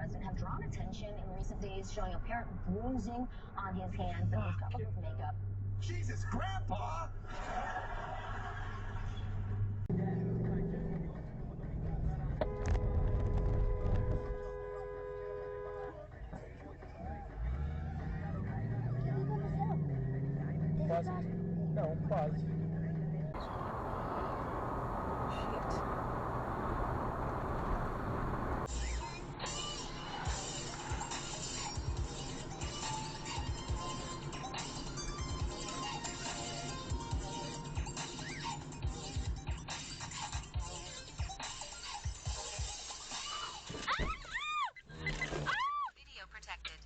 president have drawn attention in recent days, showing apparent bruising on his hands that was covered with makeup. Jesus, Grandpa! Buzzed? No, buzzed. Video protected.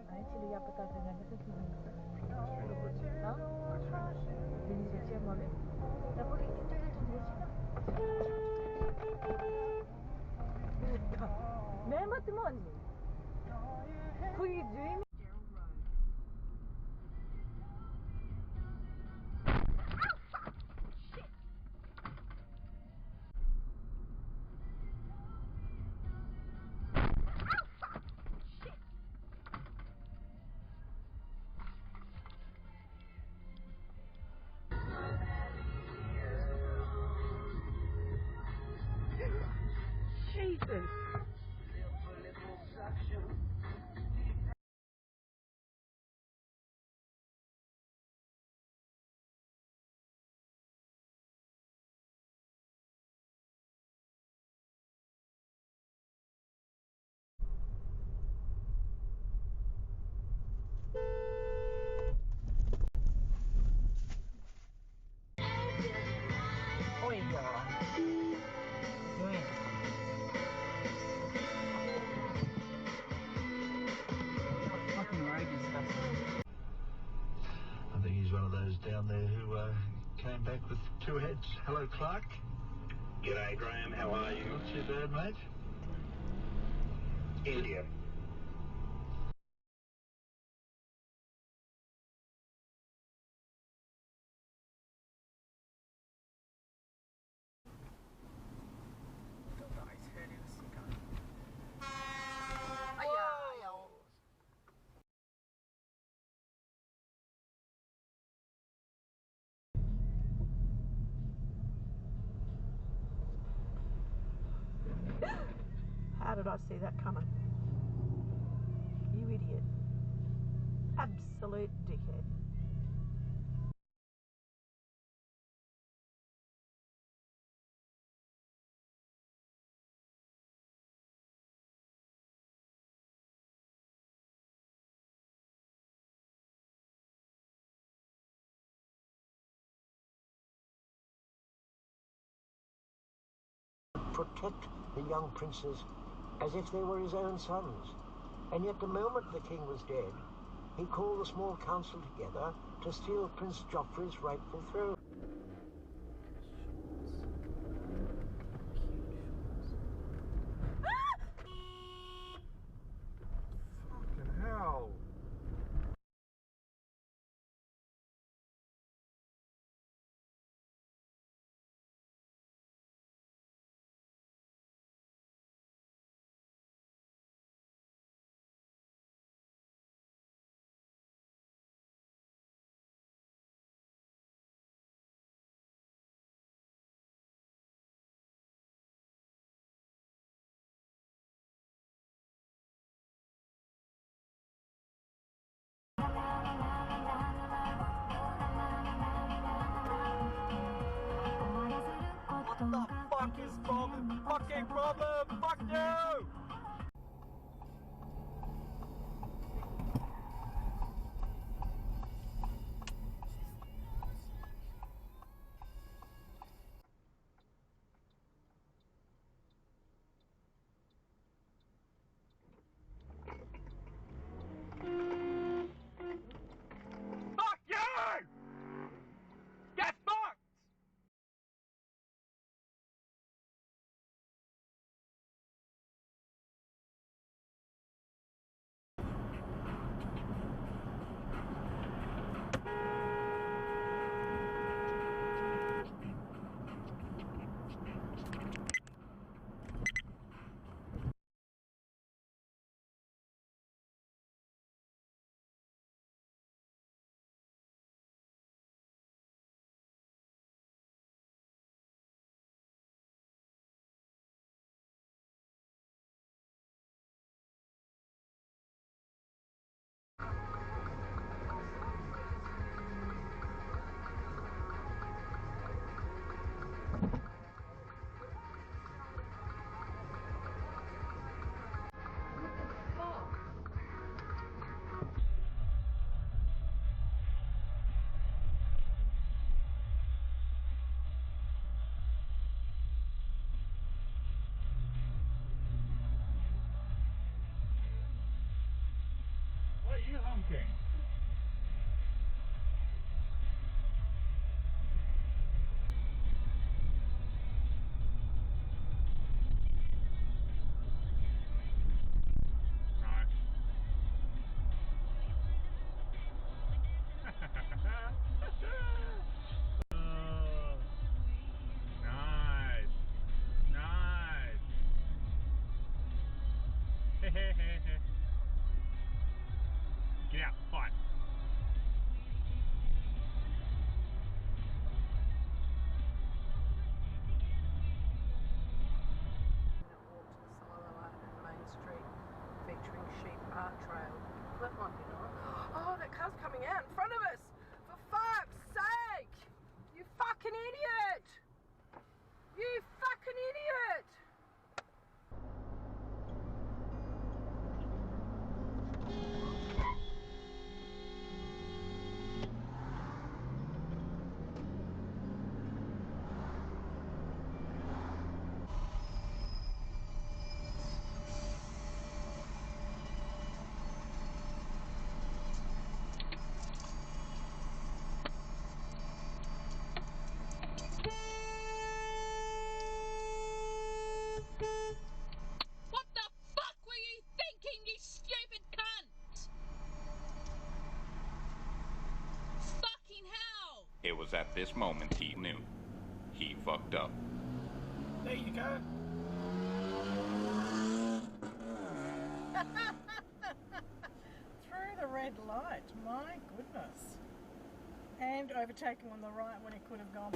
Actually, я пытаюсь найти Denizciye mavi. Ya böyle içinde de Denizciye. Mehmet mi anne? Kuyu düğün. Jesus. Oj ja. Fucking road disgusting. I think he's one of those down there who came back with two heads. Hello, Clark. G'day, Graham. How are you? Not too bad, mate. India. How did I see that coming? You idiot. Absolute dickhead. Protect the young princes as if they were his own sons. And yet the moment the king was dead, he called a small council together to steal Prince Joffrey's rightful throne. Fucking hell. What the fuck is problem? Fucking problem! Fuck you! thinking? Get out, fight. Walk to the silo art and Main Street featuring Sheep Art Trail. That might be nice. Oh, that car's coming out in front of us! For fuck's sake! You fucking idiot! You fucking idiot! What the fuck were you thinking, you stupid cunt? Fucking hell! It was at this moment he knew. He fucked up. There you go. Through the red light, my goodness. And overtaking on the right when it could have gone.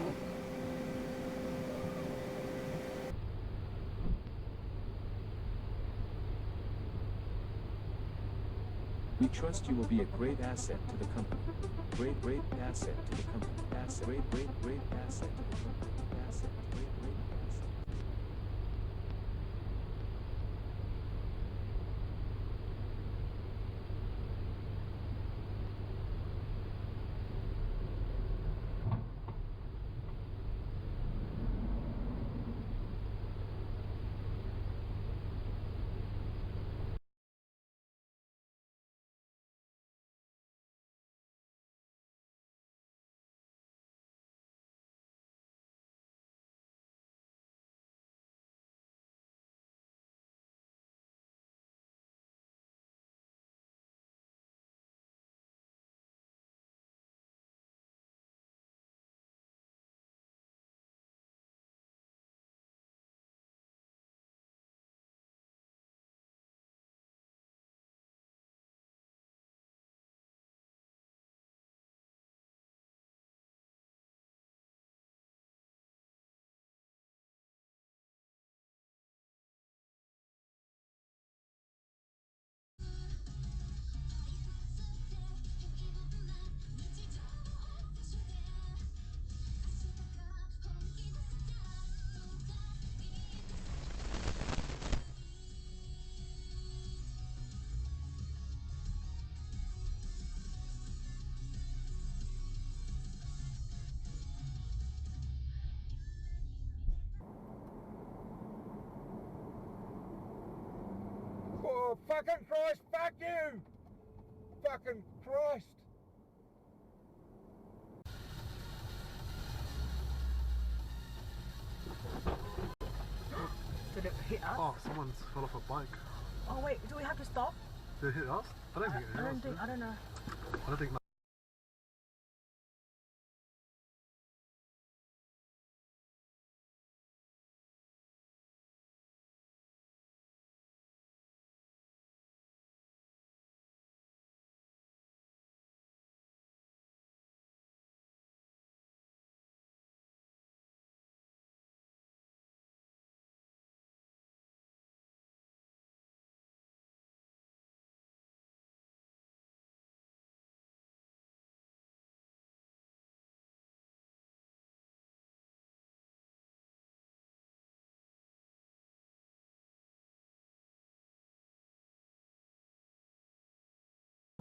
We trust you will be a great asset to the company. Great asset to the company. Asset. Great asset to the company. Asset. Great asset. Oh, fucking Christ, fuck you! Fucking Christ! Did it hit us? Oh, someone's fell off a bike. Oh wait, do we have to stop? Did it hit us? I don't think it hit us. I don't know. I don't think.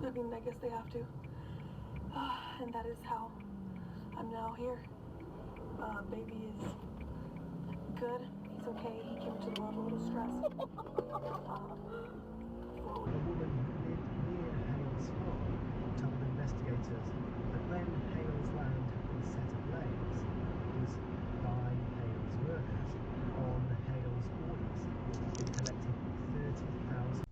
I mean, I guess they have to. And that is how I'm now here. Baby is good. He's okay. He came into the world a little stressed. The woman who lived near Hayes Hall that when Hale's land had been set ablaze, it was by Hale's workers on Hale's orders. It collected 30,000.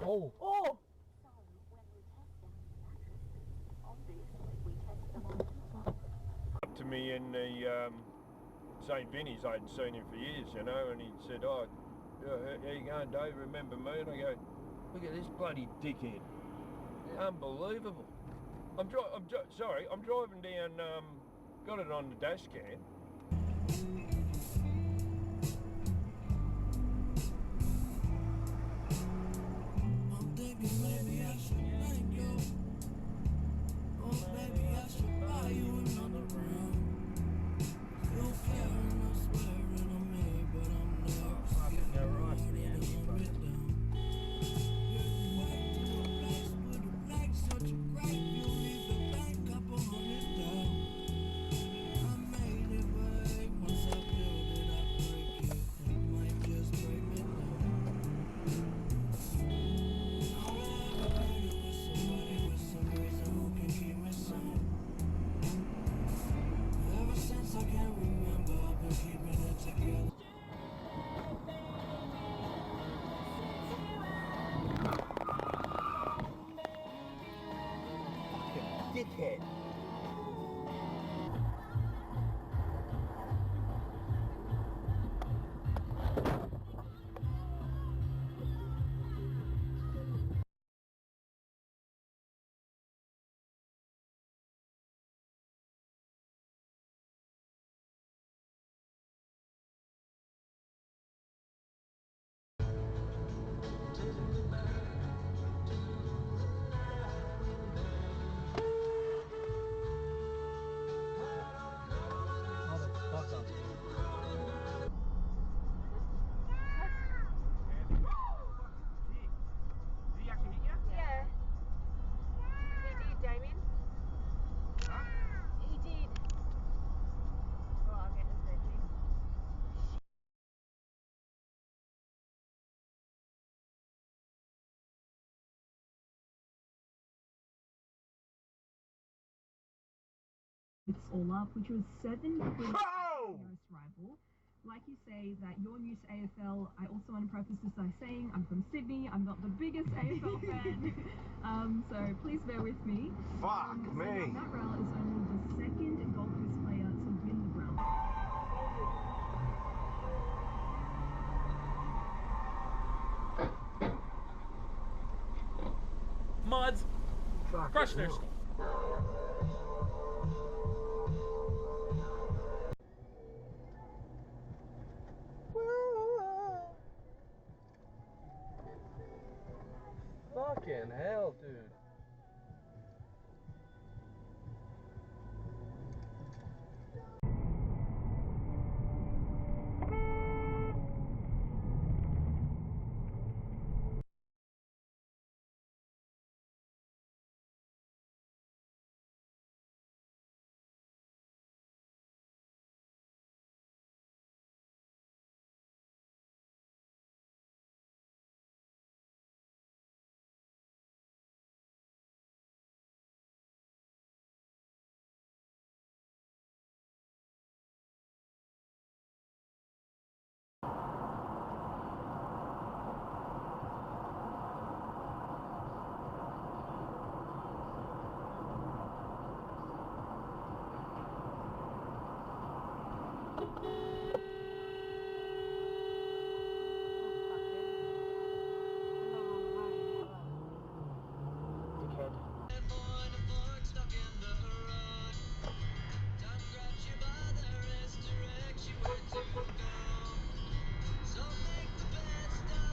Oh! Oh! Up to me in the St. Vinny's, I hadn't seen him for years, you know, and he said, "Oh, how you going, Dave? Remember me?" And I go, "Look at this bloody dickhead! Unbelievable!" I'm driving down. Got it on the dash cam. Maybe I should thank you. Oh, maybe I should buy you another round. Still caring, I swear, and I'm here, but I'm nervous. Fucking you're right, man. Wait to the place with a flag, such a great view. Leave the bank up 100 down. I made it, but once I build it, I break it. It might just break me down. Ever since I can remember, I've been keeping it together. Fucking dickhead. Yeah. He did, Damien. Huh? He did. Oh, I'll get his veggie. It's all up, which was 7 quid nearest rival. Like you say that you're new to AFL, I also want to preface this by saying I'm from Sydney, I'm not the biggest AFL fan, so please bear with me. Fuck me! Matt Rowell is only the second Gold Coast player to win the Brown. Mods! Crush their skull. Fucking hell, dude.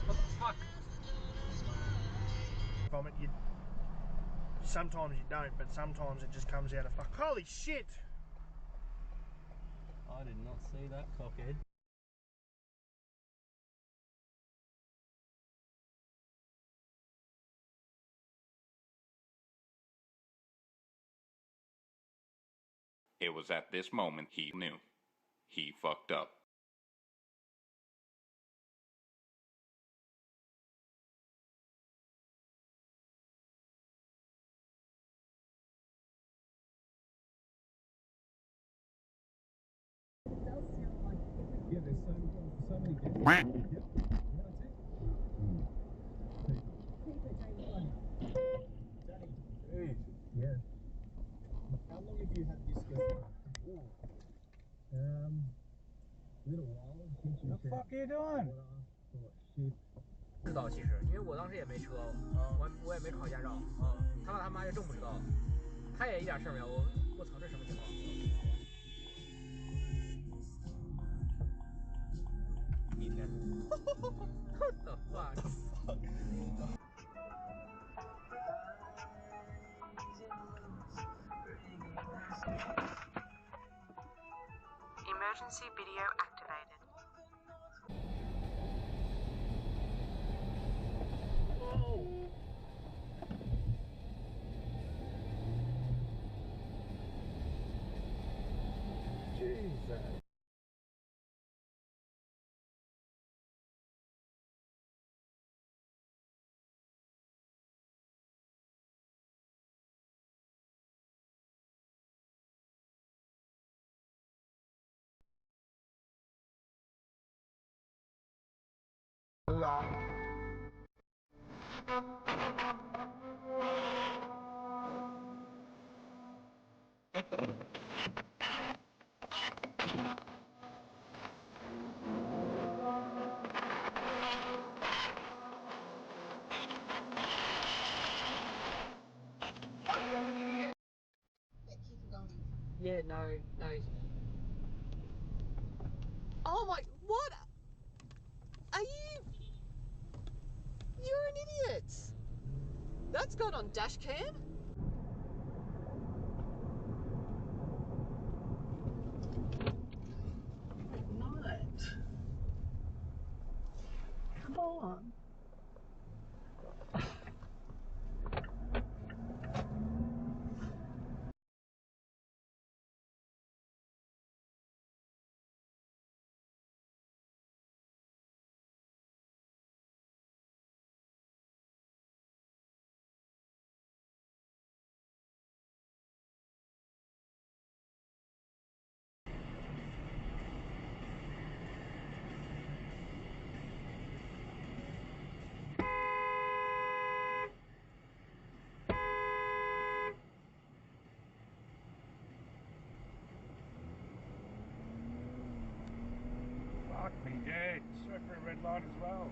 What the fuck? Vomit, sometimes you don't, but sometimes it just comes out of fuck. Holy shit! I did not see that cockhead. It was at this moment he knew. He fucked up. Yeah, there's so many different. Yep. Danny. Hey. Yeah. How long have you had this going? Little while. What the fuck are you doing? Shit. 知道，其实因为我当时也没车，我也没考驾照，他爸他妈也真不知道，他也一点事儿没有。我操，这什么情况？一天。What the fuck? Emergency video activated. Jesus. Yeah, no. Oh my, what? Are you? You're an idiot. That's got on dash cam. Not. Come on. Fuck me dead. Straight for a red light as well.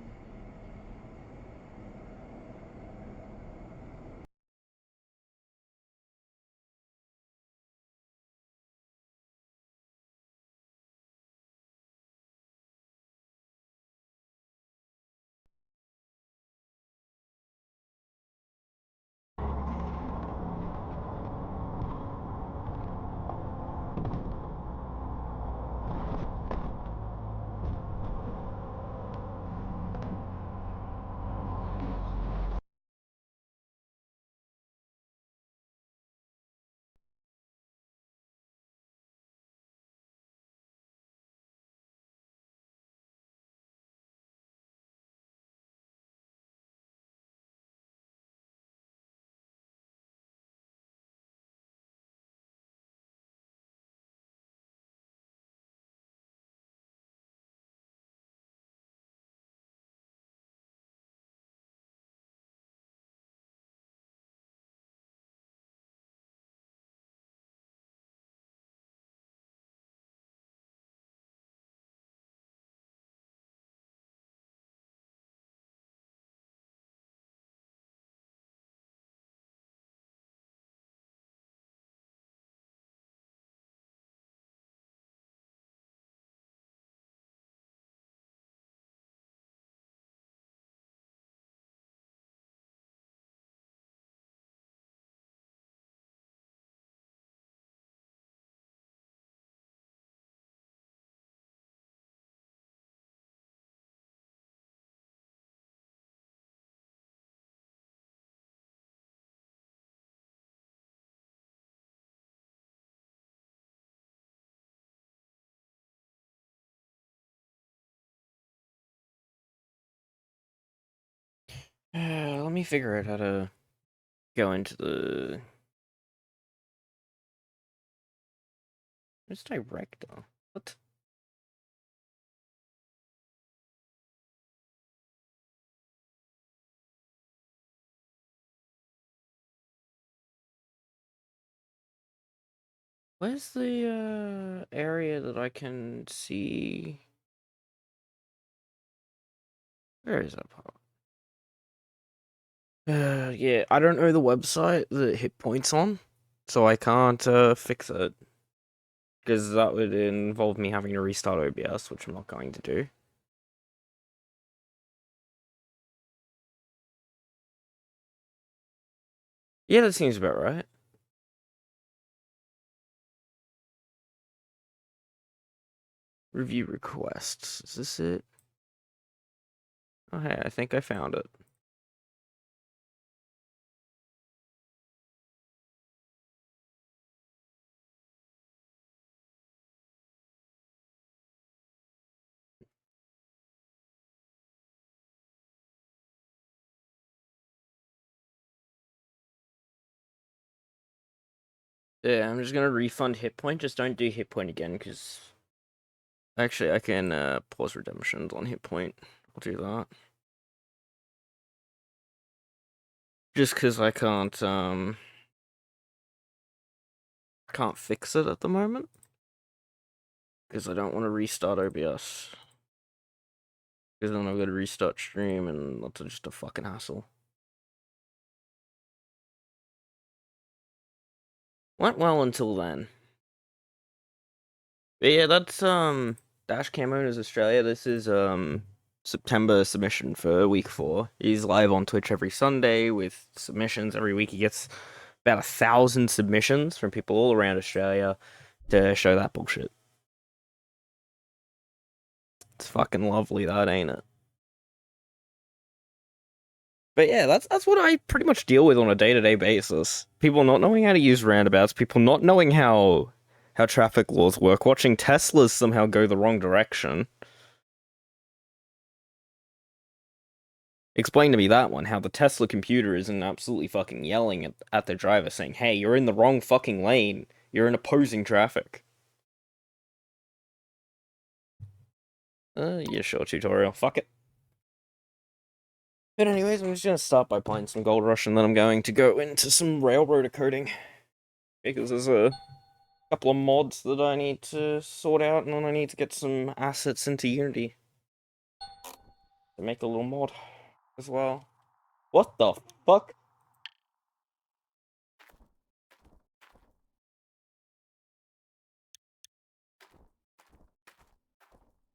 Let me figure out how to go into the... Where's director? What? Where's the area that I can see? Where is that part? Yeah, I don't know the website that hit points on, so I can't fix it. Because that would involve me having to restart OBS, which I'm not going to do. Yeah, that seems about right. Review requests. Is this it? Oh, hey, I think I found it. Yeah, I'm just gonna refund hit point. Just don't do hit point again, because... Actually, I can pause redemptions on hit point. I'll do that. Just because I can't fix it at the moment. Because I don't want to restart OBS. Because then I've got to restart stream, and that's just a fucking hassle. Went well until then. But yeah, that's Dash Cam Owners Australia. This is September submission for week 4. He's live on Twitch every Sunday with submissions. Every week he gets about 1,000 submissions from people all around Australia to show that bullshit. It's fucking lovely, that, ain't it? But yeah, that's what I pretty much deal with on a day-to-day basis. People not knowing how to use roundabouts, people not knowing how traffic laws work, watching Teslas somehow go the wrong direction. Explain to me that one, how the Tesla computer isn't absolutely fucking yelling at the driver saying, hey, you're in the wrong fucking lane, you're in opposing traffic. Yeah, sure, tutorial, fuck it. But anyways, I'm just gonna start by playing some Gold Rush, and then I'm going to go into some Railroader coding. Because there's a couple of mods that I need to sort out, and then I need to get some assets into Unity. To make a little mod as well. What the fuck?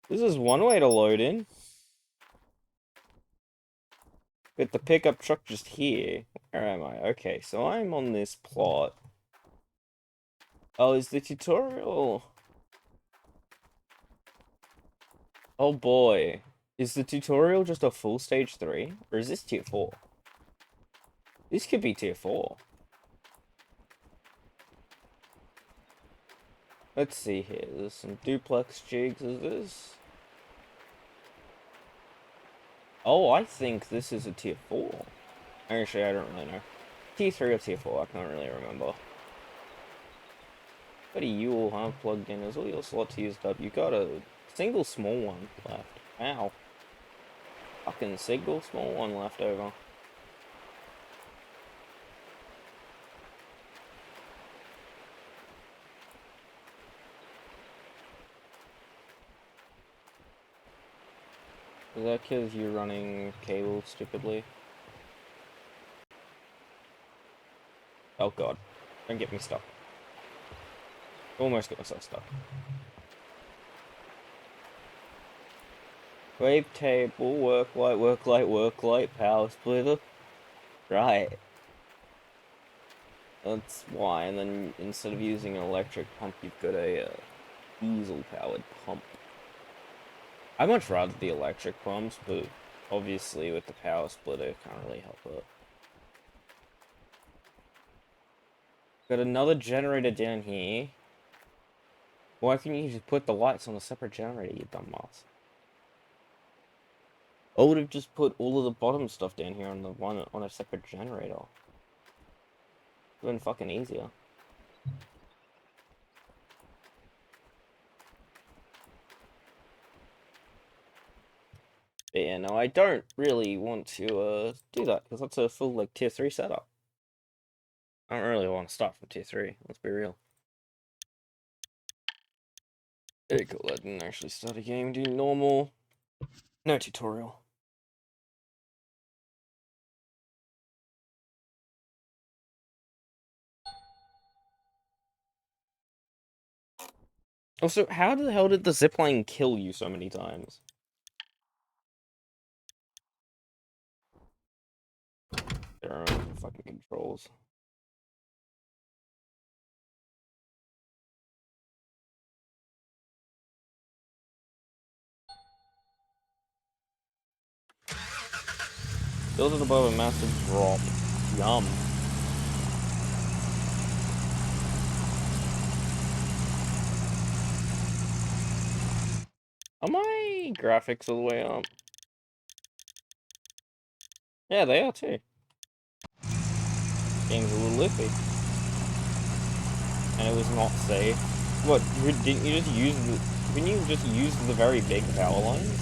This is one way to load in. With the pickup truck just here. Where am I? Okay, so I'm on this plot. Oh, is the tutorial... Oh boy. Is the tutorial just a full stage 3? Or is this tier 4? This could be tier 4. Let's see here. There's some duplex jigs. Is this? Oh, I think this is a tier 4. Actually, I don't really know. Tier 3 or tier 4, I can't really remember. But you all have plugged in as all your slots used up. You got a single small one left. Ow. Fucking single small one left over. Is that because you're running cable stupidly? Oh god. Don't get me stuck. Almost got myself stuck. Wavetable, work light, power splitter. Right. That's why, and then instead of using an electric pump, you've got a diesel-powered pump. I'd much rather the electric pumps, but obviously with the power splitter, it can't really help it. Got another generator down here. Why can't you just put the lights on a separate generator, you dumbass? I would have just put all of the bottom stuff down here on the one on a separate generator. It would have been fucking easier. But yeah, no, I don't really want to do that because that's a full like tier 3 setup. I don't really want to start from tier 3. Let's be real. Very cool. I didn't actually start a game. Do normal. No tutorial. Also, how the hell did the zipline kill you so many times? There are no fucking controls. Build it above a massive drop. Yum. Are my graphics all the way up? Yeah, they are too. Game's a little loopy. And it was not safe. What, didn't you just use the... Didn't you just use the very big power lines?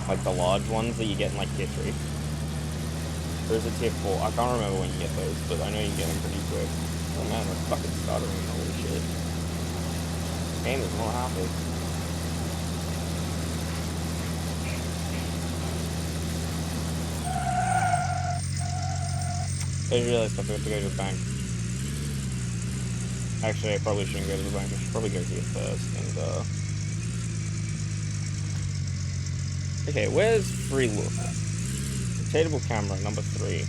Like the large ones that you get in like tier 3? Or is it tier 4? I can't remember when you get those, but I know you get them pretty quick. Oh man, we're fucking stuttering, holy shit. Game is not happy. I realized I forgot to go to the bank. Actually, I probably shouldn't go to the bank. I should probably go here first and, Okay, where's free look? Rotatable camera, number 3.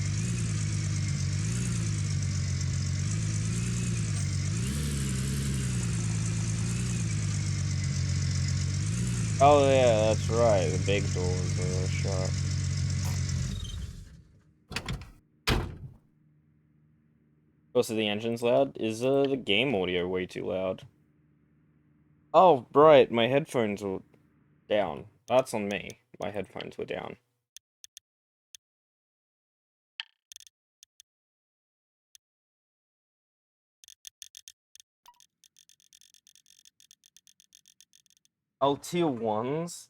Oh yeah, that's right. The big doors are shut. Also, the engine's loud. Is the game audio way too loud? Oh, right. My headphones were down. That's on me. My headphones were down. Oh, tier 1s?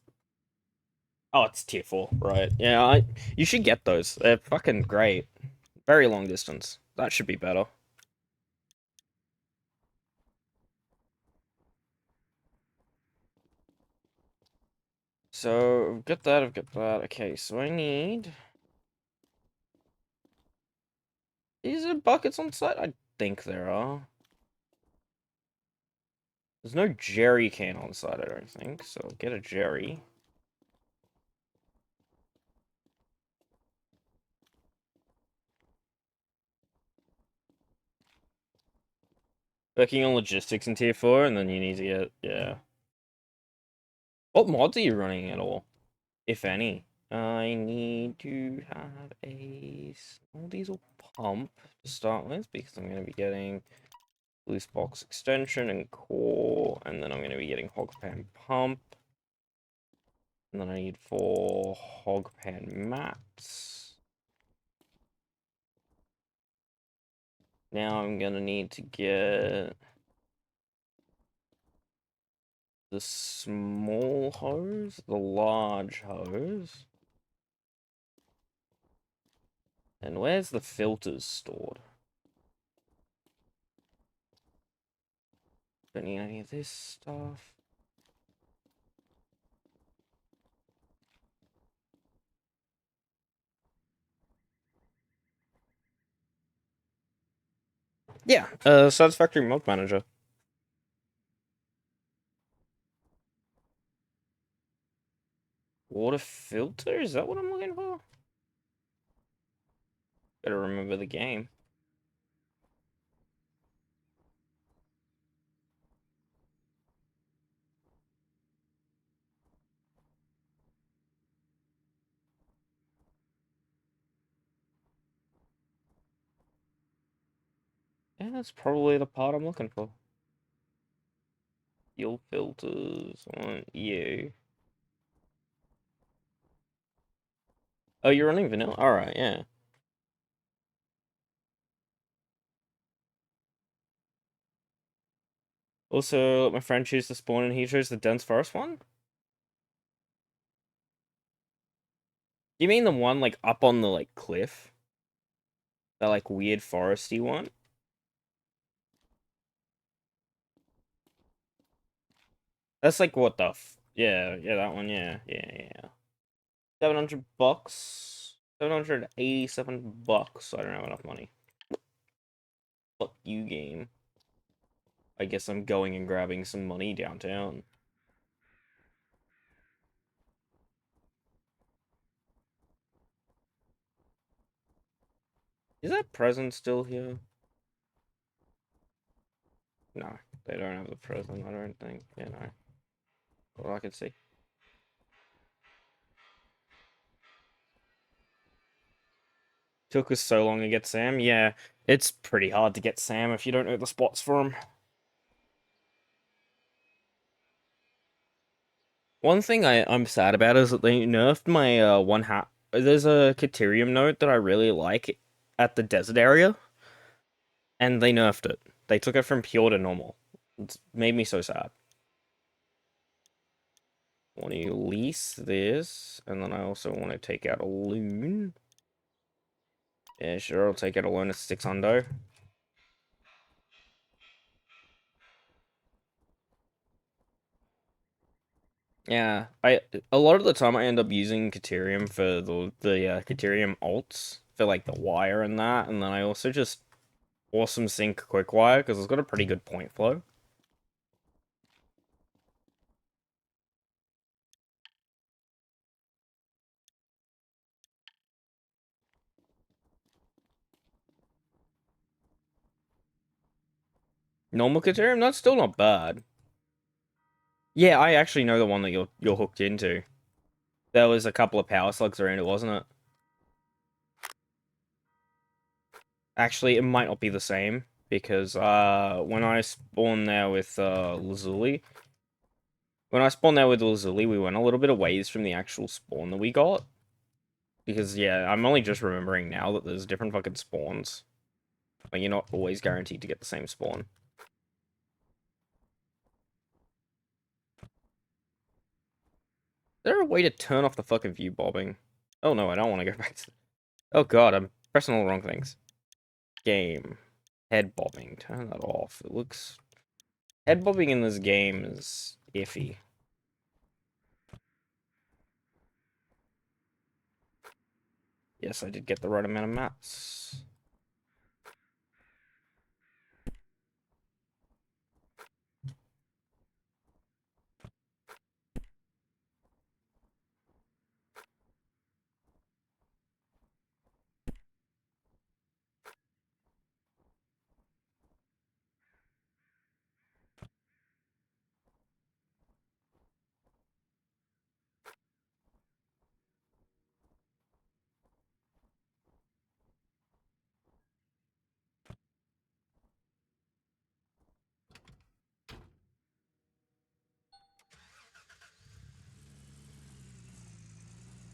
Oh, it's tier 4, right. Yeah, you should get those. They're fucking great. Very long distance. That should be better. So, I've got that, I've got that. Okay, so I need... Is there buckets on site? I think there are. There's no jerry can on site, I don't think, so I'll get a jerry. Working on logistics in tier 4, and then you need to get, yeah. What mods are you running at all? If any? I need to have a small diesel pump to start with, because I'm going to be getting loose box extension and core, and then I'm going to be getting hog pan pump. And then I need 4 hog pan maps. Now I'm going to need to get the small hose, the large hose. And where's the filters stored? Don't need any of this stuff. Yeah, Satisfactory Mod Manager. Water filter? Is that what I'm looking for? Better remember the game. Yeah, that's probably the part I'm looking for. Fuel filters on you. Oh, you're running vanilla? Alright, yeah. Also, let my friend choose to spawn and he chose the dense forest one? You mean the one, like, up on the, like, cliff? That, like, weird foresty one? That's like, what the yeah, that one, yeah. 700 bucks? 787 bucks. I don't have enough money. Fuck you, game. I guess I'm going and grabbing some money downtown. Is that present still here? No, they don't have the present, I don't think. Yeah, no. Well, I can see. Took us so long to get Sam. Yeah, it's pretty hard to get Sam if you don't know the spots for him. One thing I'm sad about is that they nerfed my one hat. There's a Caterium node that I really like at the desert area, and they nerfed it. They took it from pure to normal. It's made me so sad. I want to lease this, and then I also want to take out a loon. Yeah, sure, I'll take out a loon at 600. Yeah, a lot of the time I end up using Caterium for the Caterium alts for like the wire and that, and then I also just awesome sync quick wire because it's got a pretty good point flow. Normal Caterium, that's still not bad. Yeah, I actually know the one that you're hooked into. There was a couple of power slugs around it, wasn't it? Actually, it might not be the same, because when I spawned there with Lazuli, we went a little bit of ways from the actual spawn that we got. Because, yeah, I'm only just remembering now that there's different fucking spawns. Like, you're not always guaranteed to get the same spawn. Is there a way to turn off the fucking view bobbing? Oh no, I don't want to go back to... Oh god, I'm pressing all the wrong things. Game. Head bobbing. Turn that off. It looks... Head bobbing in this game is iffy. Yes, I did get the right amount of mats.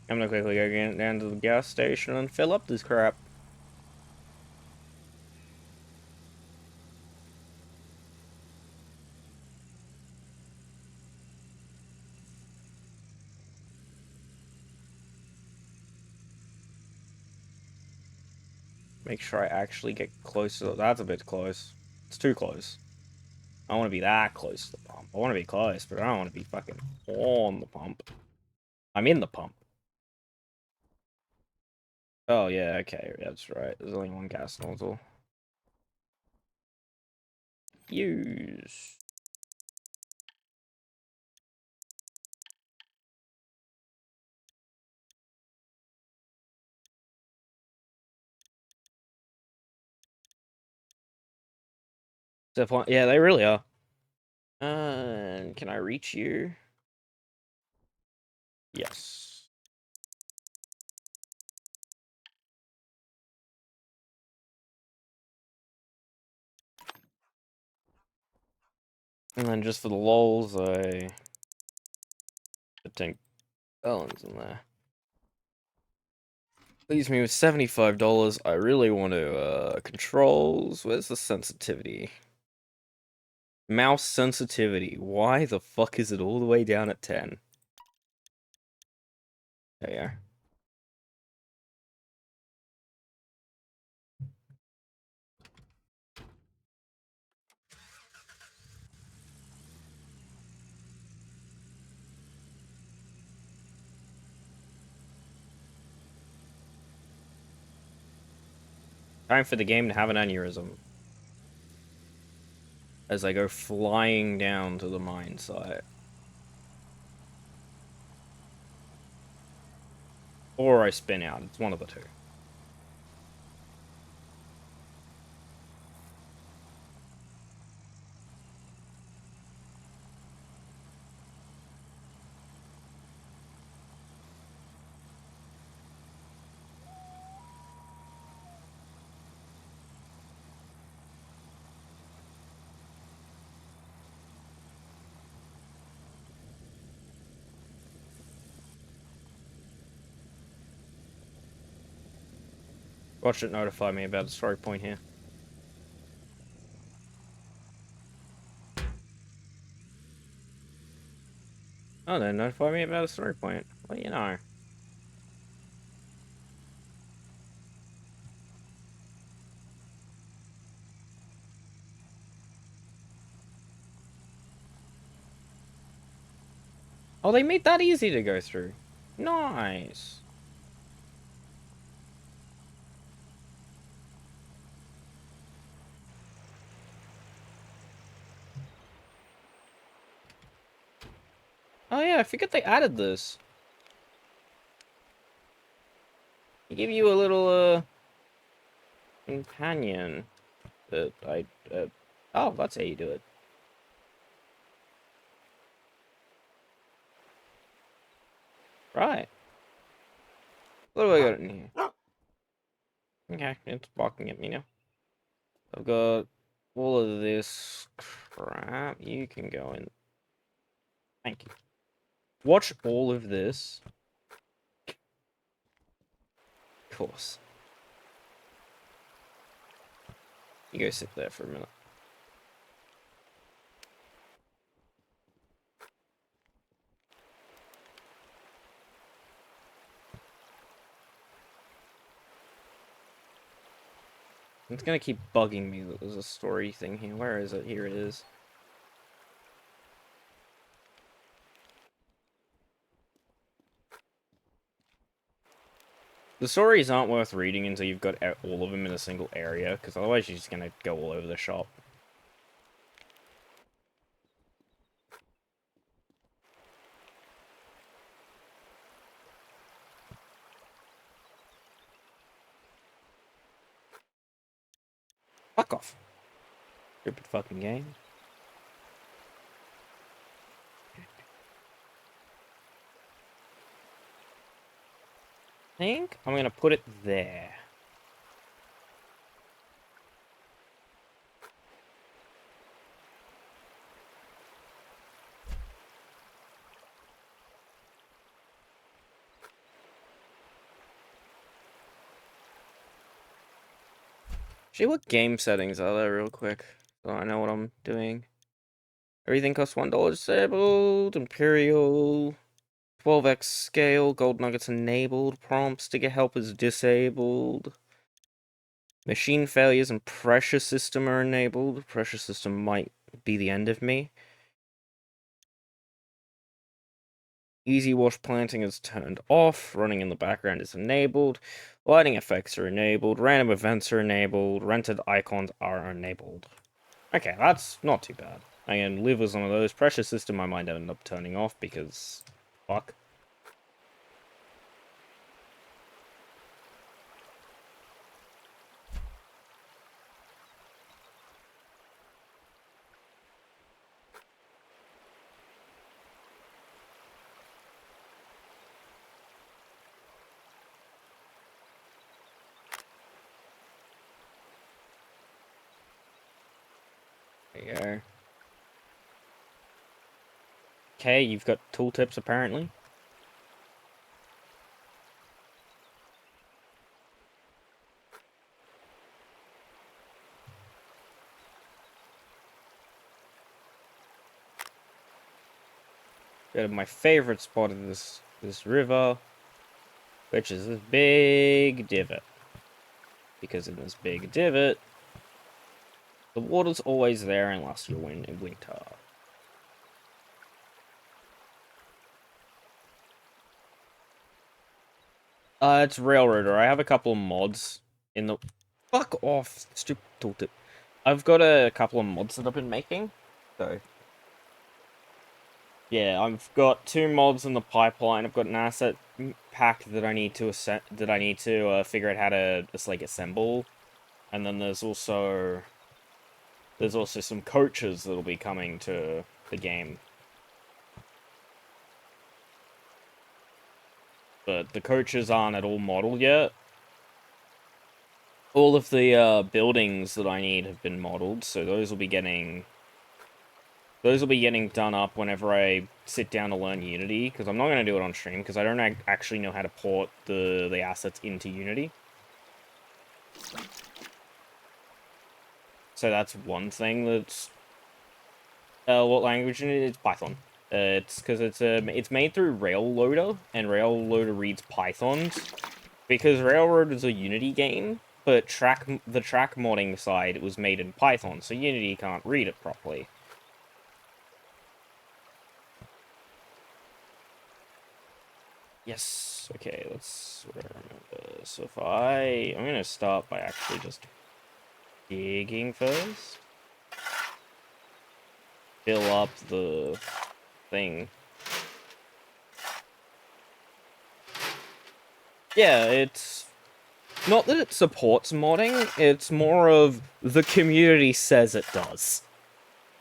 I'm gonna quickly go get down to the gas station and fill up this crap. Make sure I actually get close to... That's a bit close. It's too close. I don't want to be that close to the pump. I want to be close, but I don't want to be fucking on the pump. I'm in the pump. Oh, yeah, okay, that's right. There's only one gas nozzle. Use. Yeah, they really are. Can I reach you? Yes. And then just for the lulz, I put 10 gallons in there. Leaves me with $75. I really want to, controls. Where's the sensitivity? Mouse sensitivity. Why the fuck is it all the way down at 10? There you are. Time for the game to have an aneurysm. As I go flying down to the mine site. Or I spin out. It's one of the two. Watch it notify me about a story point here. Oh, then notify me about a story point. Well, you know. Oh, they made that easy to go through. Nice. Oh yeah, I forget they added this. They give you a little, companion that oh, that's how you do it. Right. What do I got in here? Okay, it's barking at me now. I've got all of this crap. You can go in. Thank you. Watch all of this. Of course. You go sit there for a minute. It's gonna keep bugging me that there's a story thing here. Where is it? Here it is. The stories aren't worth reading until you've got all of them in a single area, because otherwise you're just gonna go all over the shop. Fuck off. Stupid fucking game. I think I'm gonna put it there. See what game settings are there real quick, so I know what I'm doing. Everything costs $1 disabled, Imperial, 12x scale, gold nuggets enabled, prompts to get help is disabled. Machine failures and pressure system are enabled. Pressure system might be the end of me. Easy wash planting is turned off. Running in the background is enabled. Lighting effects are enabled. Random events are enabled. Rented icons are enabled. Okay, that's not too bad. I can live with some of those. Pressure system I might end up turning off because... fuck. There you go. Okay, you've got tooltips apparently. Go to my favorite spot of this river, which is this big divot. Because in this big divot, the water's always there unless you're in winter. It's Railroader. I have a couple of mods in the... Fuck off, stupid tooltip. I've got a couple of mods that I've been making, so... Yeah, I've got 2 mods in the pipeline. I've got an asset pack that I need to figure out how to just like assemble, and then there's also some coaches that'll be coming to the game. But the coaches aren't at all modeled yet. All of the buildings that I need have been modeled, so those will be getting done up whenever I sit down to learn Unity, because I'm not going to do it on stream, because I don't actually know how to port the assets into Unity. So that's one thing that's... what language is it? It's Python. It's because it's made through Railloader, and Railloader reads Pythons. Because Railroad is a Unity game, but the track modding side was made in Python, so Unity can't read it properly. Yes, okay, let's remember. So if I'm gonna start by actually just digging first. Fill up the thing. Yeah, it's not that it supports modding, it's more of the community says it does.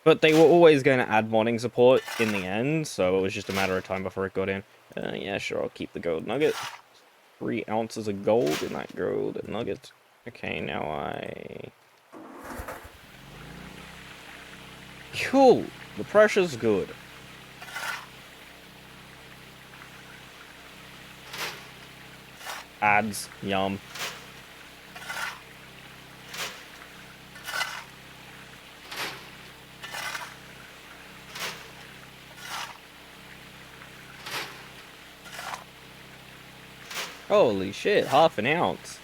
But they were always going to add modding support in the end, so it was just a matter of time before it got in. Yeah, sure, I'll keep the gold nugget. 3 ounces of gold in that gold nugget. Okay, now Cool! The pressure's good. Ads, yum. Holy shit, half an ounce.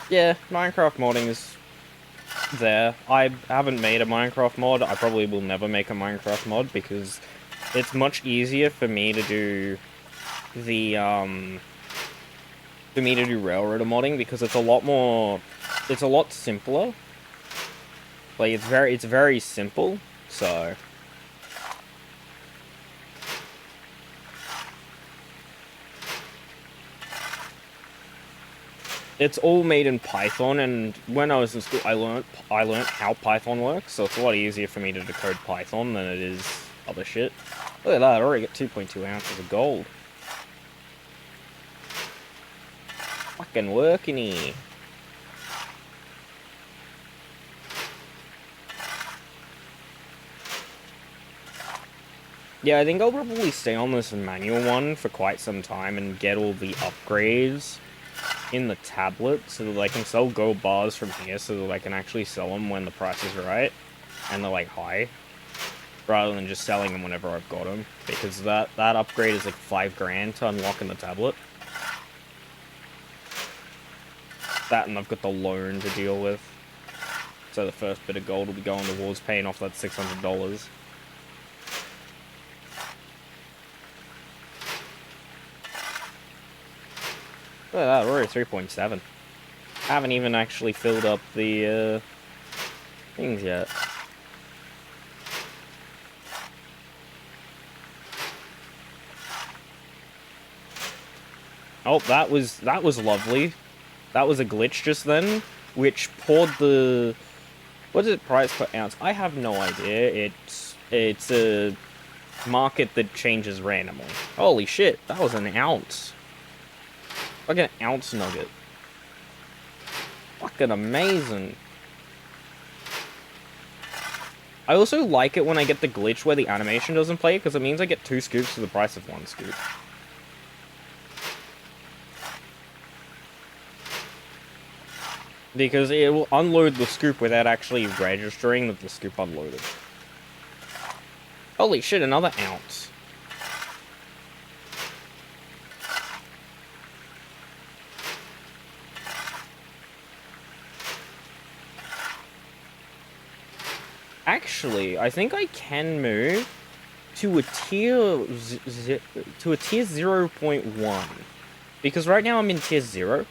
Yeah, Minecraft modding is there. I haven't made a Minecraft mod. I probably will never make a Minecraft mod because it's much easier for me to do the Railroader modding because it's a lot simpler. Like it's very simple, so it's all made in Python, and when I was in school, I learned how Python works, so it's a lot easier for me to decode Python than it is other shit. Look at that, I already got 2.2 ounces of gold. Fucking working here. Yeah, I think I'll probably stay on this manual one for quite some time and get all the upgrades in the tablet so that I can sell gold bars from here so that I can actually sell them when the price is right and they're like high rather than just selling them whenever I've got them, because that upgrade is like 5 grand to unlock in the tablet. That, and I've got the loan to deal with, so the first bit of gold will be going towards paying off that $600. Look at that, we're at 3.7. I haven't even actually filled up the things yet. Oh, that was lovely. That was a glitch just then, which poured the... What is it price per ounce? I have no idea. It's a market that changes randomly. Holy shit, that was an ounce. Like an ounce nugget. Fucking amazing. I also like it when I get the glitch where the animation doesn't play, because it means I get 2 scoops for the price of 1 scoop. Because it will unload the scoop without actually registering that the scoop unloaded. Holy shit, another ounce. Actually, I think I can move to a tier 0.1. Because right now I'm in tier 0.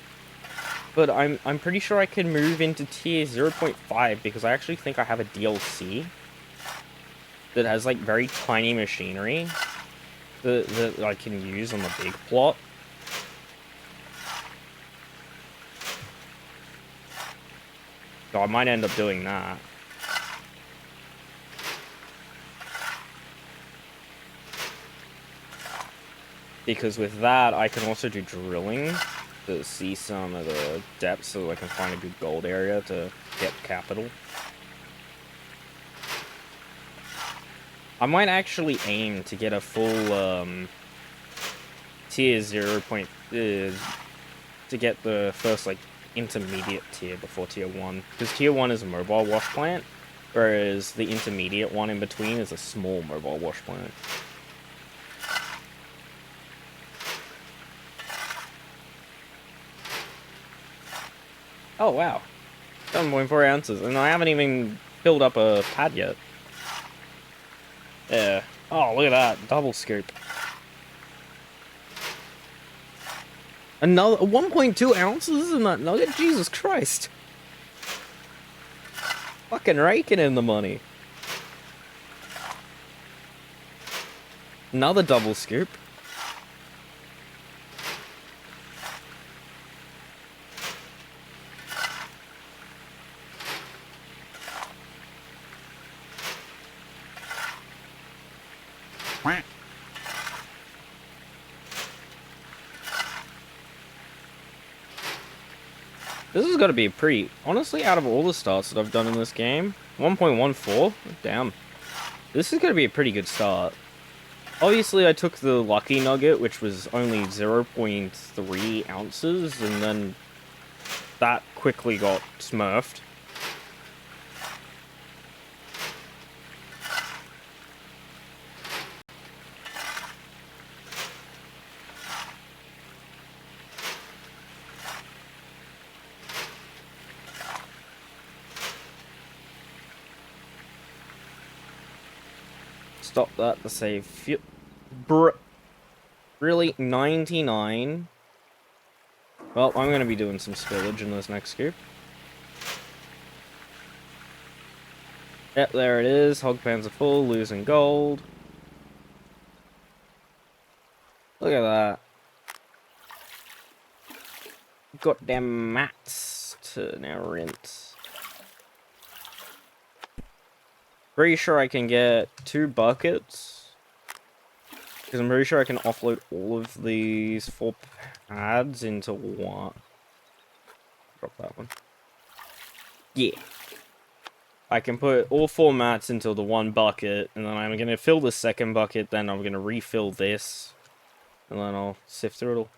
But I'm pretty sure I can move into tier 0.5 because I actually think I have a DLC that has like very tiny machinery that I can use on the big plot. So I might end up doing that. Because with that, I can also do drilling to see some of the depths so I can find a good gold area to get capital. I might actually aim to get a full tier 0. To get the first like intermediate tier before tier 1. Because tier 1 is a mobile wash plant, whereas the intermediate one in between is a small mobile wash plant. Oh wow, 7.4 ounces, and I haven't even filled up a pad yet. Yeah. Oh, look at that, double scoop. Another 1.2 ounces in that nugget? Jesus Christ. Fucking raking in the money. Another double scoop. This is gotta be a pretty... Honestly, out of all the starts that I've done in this game, 1.14? Damn. This is gonna be a pretty good start. Obviously, I took the lucky nugget, which was only 0.3 ounces, and then that quickly got smurfed. Stop that to save fuel. Really? 99? Well, I'm gonna be doing some spillage in this next scoop. Yep, there it is. Hog pans are full, losing gold. Look at that. Got them mats to now rinse. Pretty sure I can get 2 buckets. Because I'm pretty sure I can offload all of these 4 pads into one. Drop that one. Yeah. I can put all 4 mats into the 1 bucket, and then I'm going to fill the second bucket, then I'm going to refill this, and then I'll sift through it all.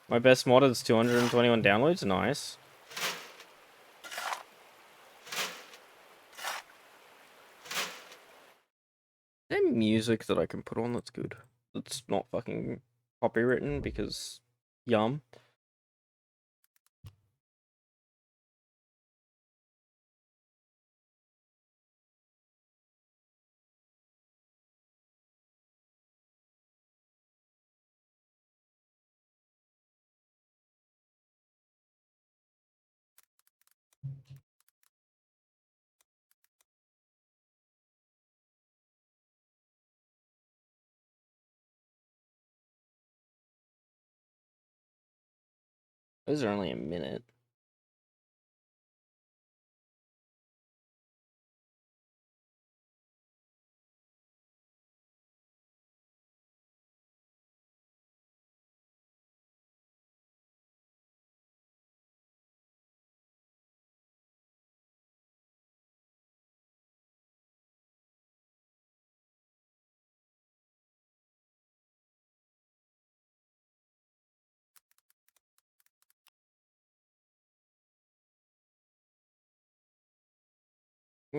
My best mod is 221 downloads, nice. Is there music that I can put on that's good? That's not fucking copywritten, because yum. Those are only a minute.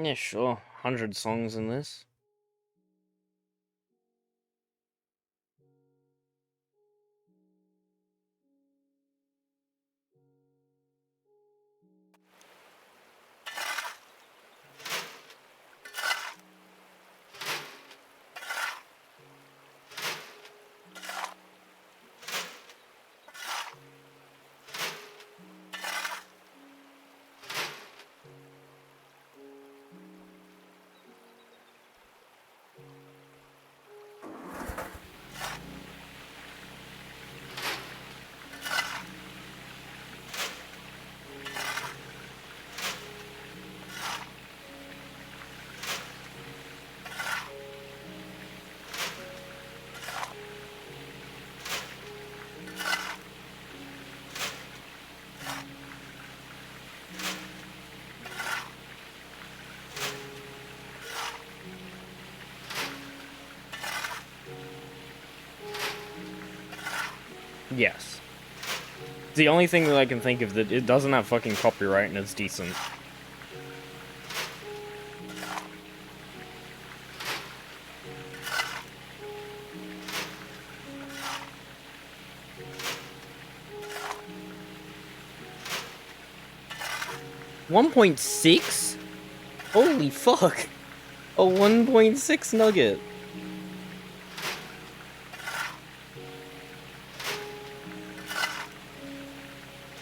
Yeah, sure. 100 songs in this. Yes. It's the only thing that I can think of that it doesn't have fucking copyright and it's decent. $1.6? Holy fuck! A 1.6 nugget.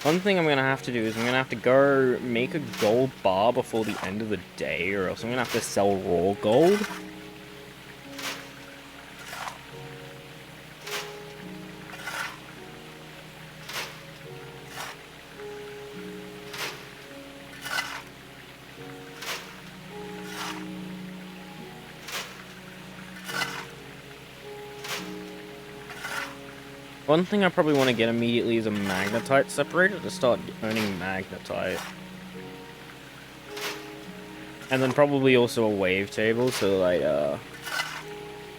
One thing I'm gonna have to do is I'm gonna have to go make a gold bar before the end of the day, or else I'm gonna have to sell raw gold. One thing I probably want to get immediately is a magnetite separator to start earning magnetite. And then probably also a wave table so I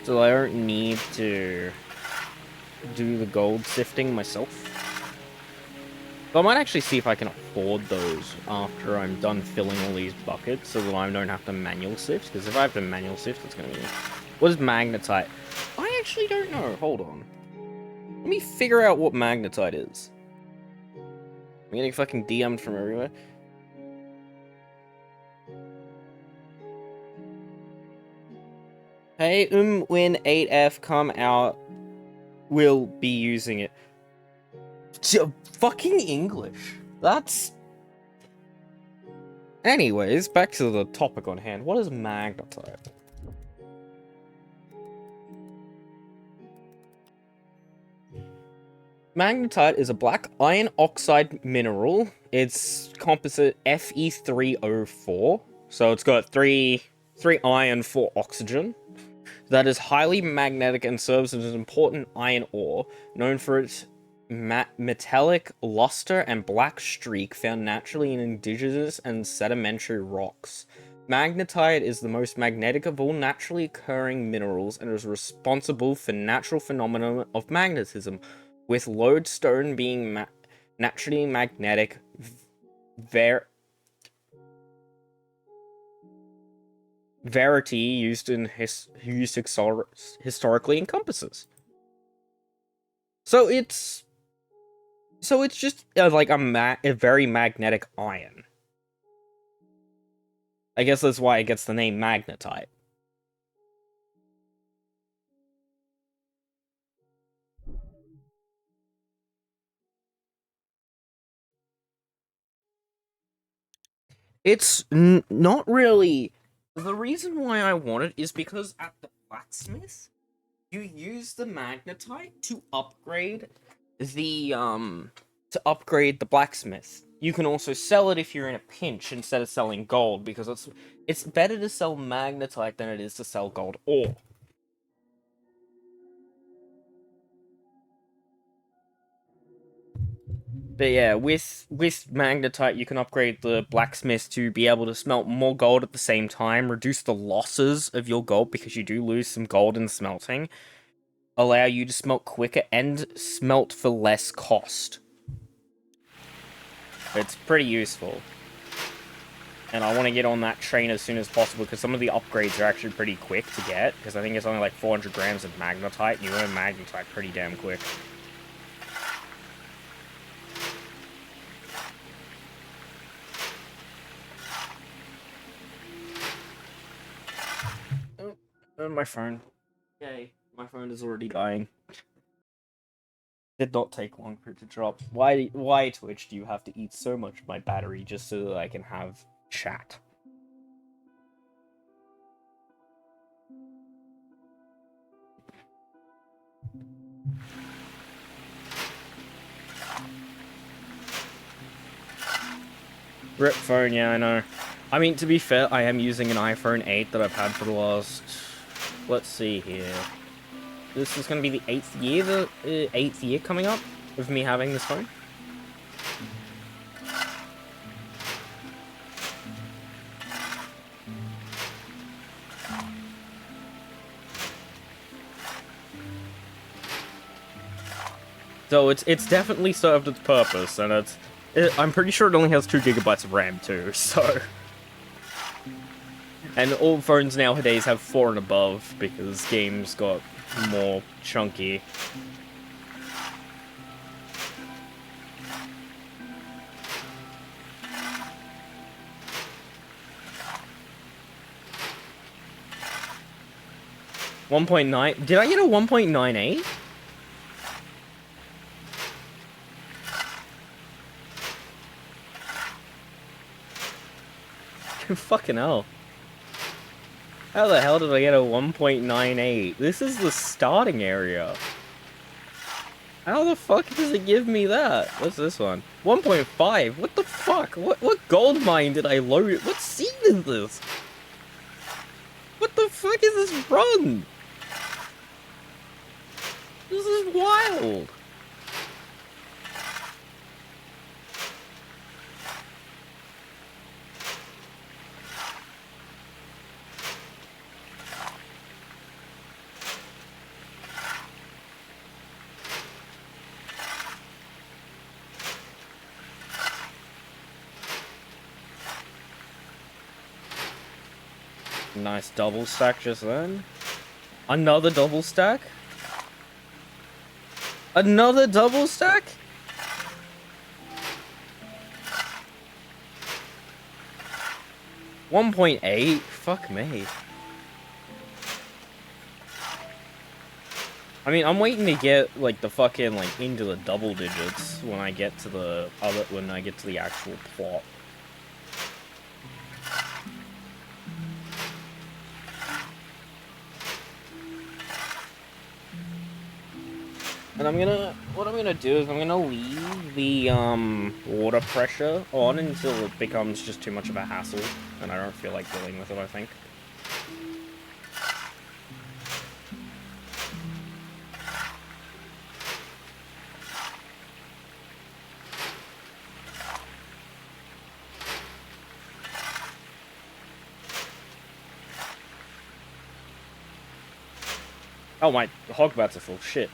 don't need to do the gold sifting myself. But I might actually see if I can afford those after I'm done filling all these buckets so that I don't have to manual sift, because if I have to manual sift, it's gonna be... What is magnetite? I actually don't know. Hold on. Let me figure out what magnetite is. I'm getting fucking DM'd from everywhere. Hey, when 8F come out, we'll be using it. Fucking English. That's... Anyways, back to the topic on hand. What is magnetite? Magnetite is a black iron oxide mineral. It's composite Fe3O4. So it's got 3 iron, 4 oxygen. That is highly magnetic and serves as an important iron ore, known for its metallic luster and black streak found naturally in indigenous and sedimentary rocks. Magnetite is the most magnetic of all naturally occurring minerals and is responsible for natural phenomena of magnetism, with lodestone being naturally magnetic verity used in historically in compasses. So it's just like a very magnetic iron. I guess that's why it gets the name magnetite. It's not really... The reason why I want it is because at the blacksmith, you use the magnetite to upgrade the blacksmith. You can also sell it if you're in a pinch instead of selling gold, because it's better to sell magnetite than it is to sell gold ore. But yeah, with magnetite, you can upgrade the blacksmith to be able to smelt more gold at the same time, reduce the losses of your gold, because you do lose some gold in smelting, allow you to smelt quicker, and smelt for less cost. It's pretty useful. And I want to get on that train as soon as possible, because some of the upgrades are actually pretty quick to get, because I think it's only like 400 grams of magnetite, and you earn magnetite pretty damn quick. Oh, my phone. Yay, my phone is already dying. Did not take long for it to drop. Why, Twitch, do you have to eat so much of my battery just so that I can have chat? Rip phone, yeah, I know. I mean, to be fair, I am using an iPhone 8 that I've had for the last... Let's see here. This is going to be the 8th year coming up of me having this phone. So it's definitely served its purpose, and I'm pretty sure it only has 2 gigabytes of RAM too, so... And all phones nowadays have 4 and above, because games got more chunky. .9? Did I get a 1.98? Fucking hell. How the hell did I get a 1.98? This is the starting area. How the fuck does it give me that? What's this one? 1.5? What the fuck? What gold mine did I load? What seed is this? What the fuck is this run? This is wild. Nice double stack just then. Another double stack? Another double stack? $1.8? Fuck me. I mean, I'm waiting to get like the fucking like into the double digits when I get to the actual plot. And what I'm gonna do is I'm gonna leave the water pressure on until it becomes just too much of a hassle, and I don't feel like dealing with it, I think. Oh, my hog bats are full. Shit.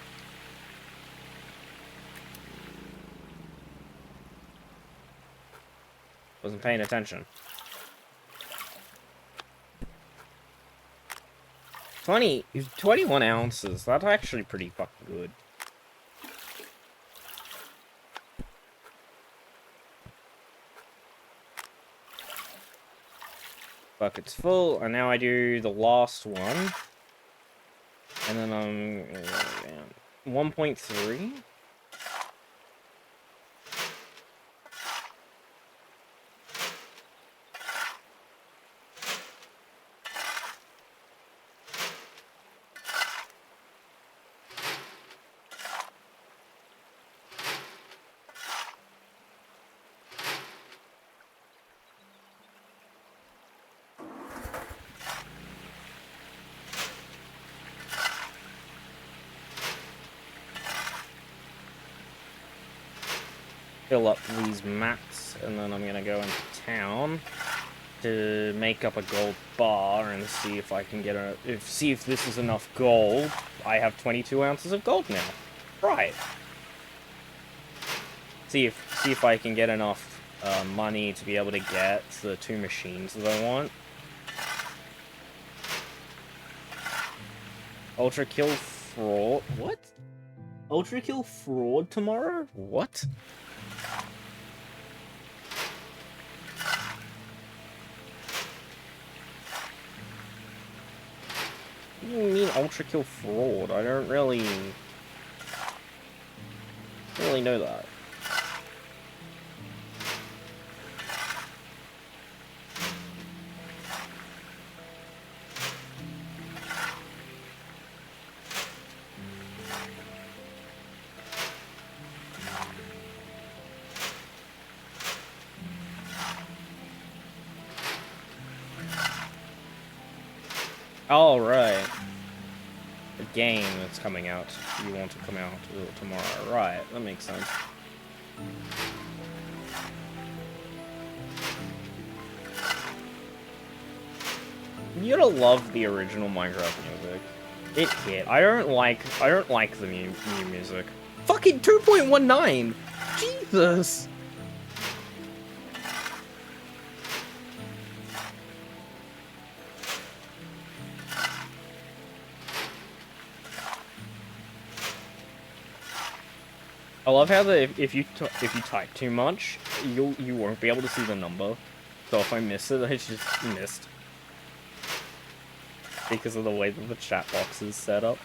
Wasn't paying attention. 21 ounces. That's actually pretty fucking good. Bucket's full, and now I do the last one. And then I'm 1.3. Fill up these mats, and then I'm gonna go into town to make up a gold bar and see if I can get see if this is enough gold. I have 22 ounces of gold now. Right. See if I can get enough money to be able to get the 2 machines that I want. Ultra Kill Fraud? What? Ultra Kill Fraud tomorrow? What? What do you mean Ultra Kill Fraud? I don't really know that. Oh, right. The game that's coming out. You want to come out tomorrow. Right, that makes sense. You gotta love the original Minecraft music. It hit. I don't like the new music. Fucking 2.19! Jesus! I love how if you type too much, you won't be able to see the number. So if I miss it, I just missed. Because of the way that the chat box is set up.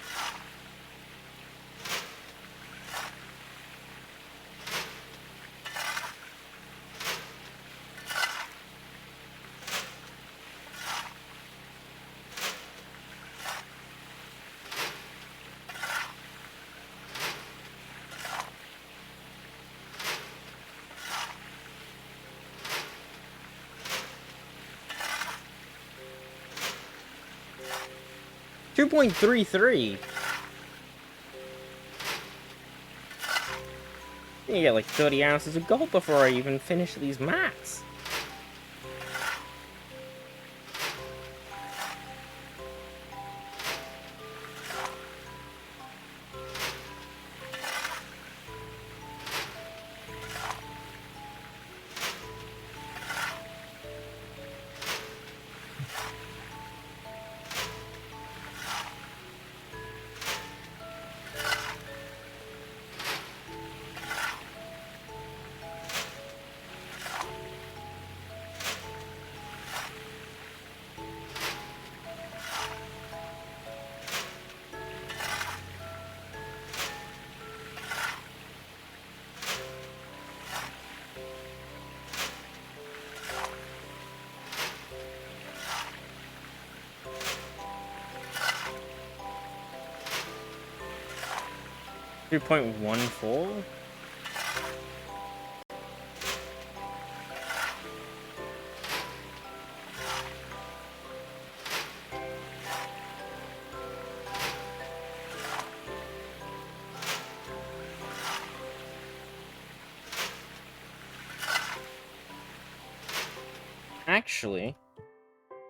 $2.33. You get like 30 ounces of gold before I even finish these mats. $2.14? Actually,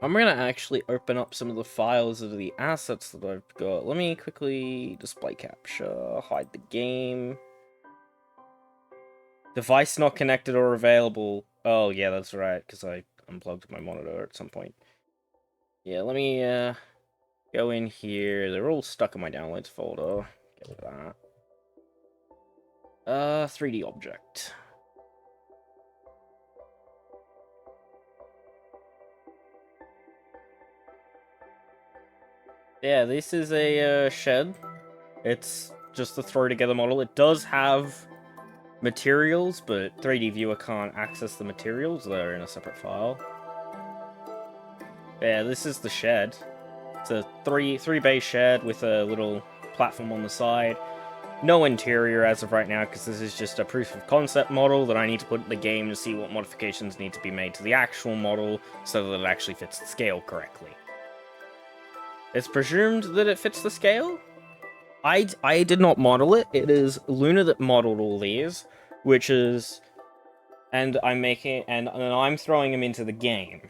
I'm gonna actually open up some of the files of the assets that I've got. Let me quickly display capture, hide the game. Device not connected or available. Oh yeah, that's right, because I unplugged my monitor at some point. Yeah, let me go in here. They're all stuck in my downloads folder. Get rid of that. 3D object. Yeah, this is a shed. It's just a throw together model. It does have materials, but 3D Viewer can't access the materials. They're in a separate file. Yeah, this is the shed. It's a three bay shed with a little platform on the side. No interior as of right now, because this is just a proof of concept model that I need to put in the game to see what modifications need to be made to the actual model so that it actually fits the scale correctly. It's presumed that it fits the scale. I did not model it. It is Luna that modeled all these, which is, and I'm throwing him into the game.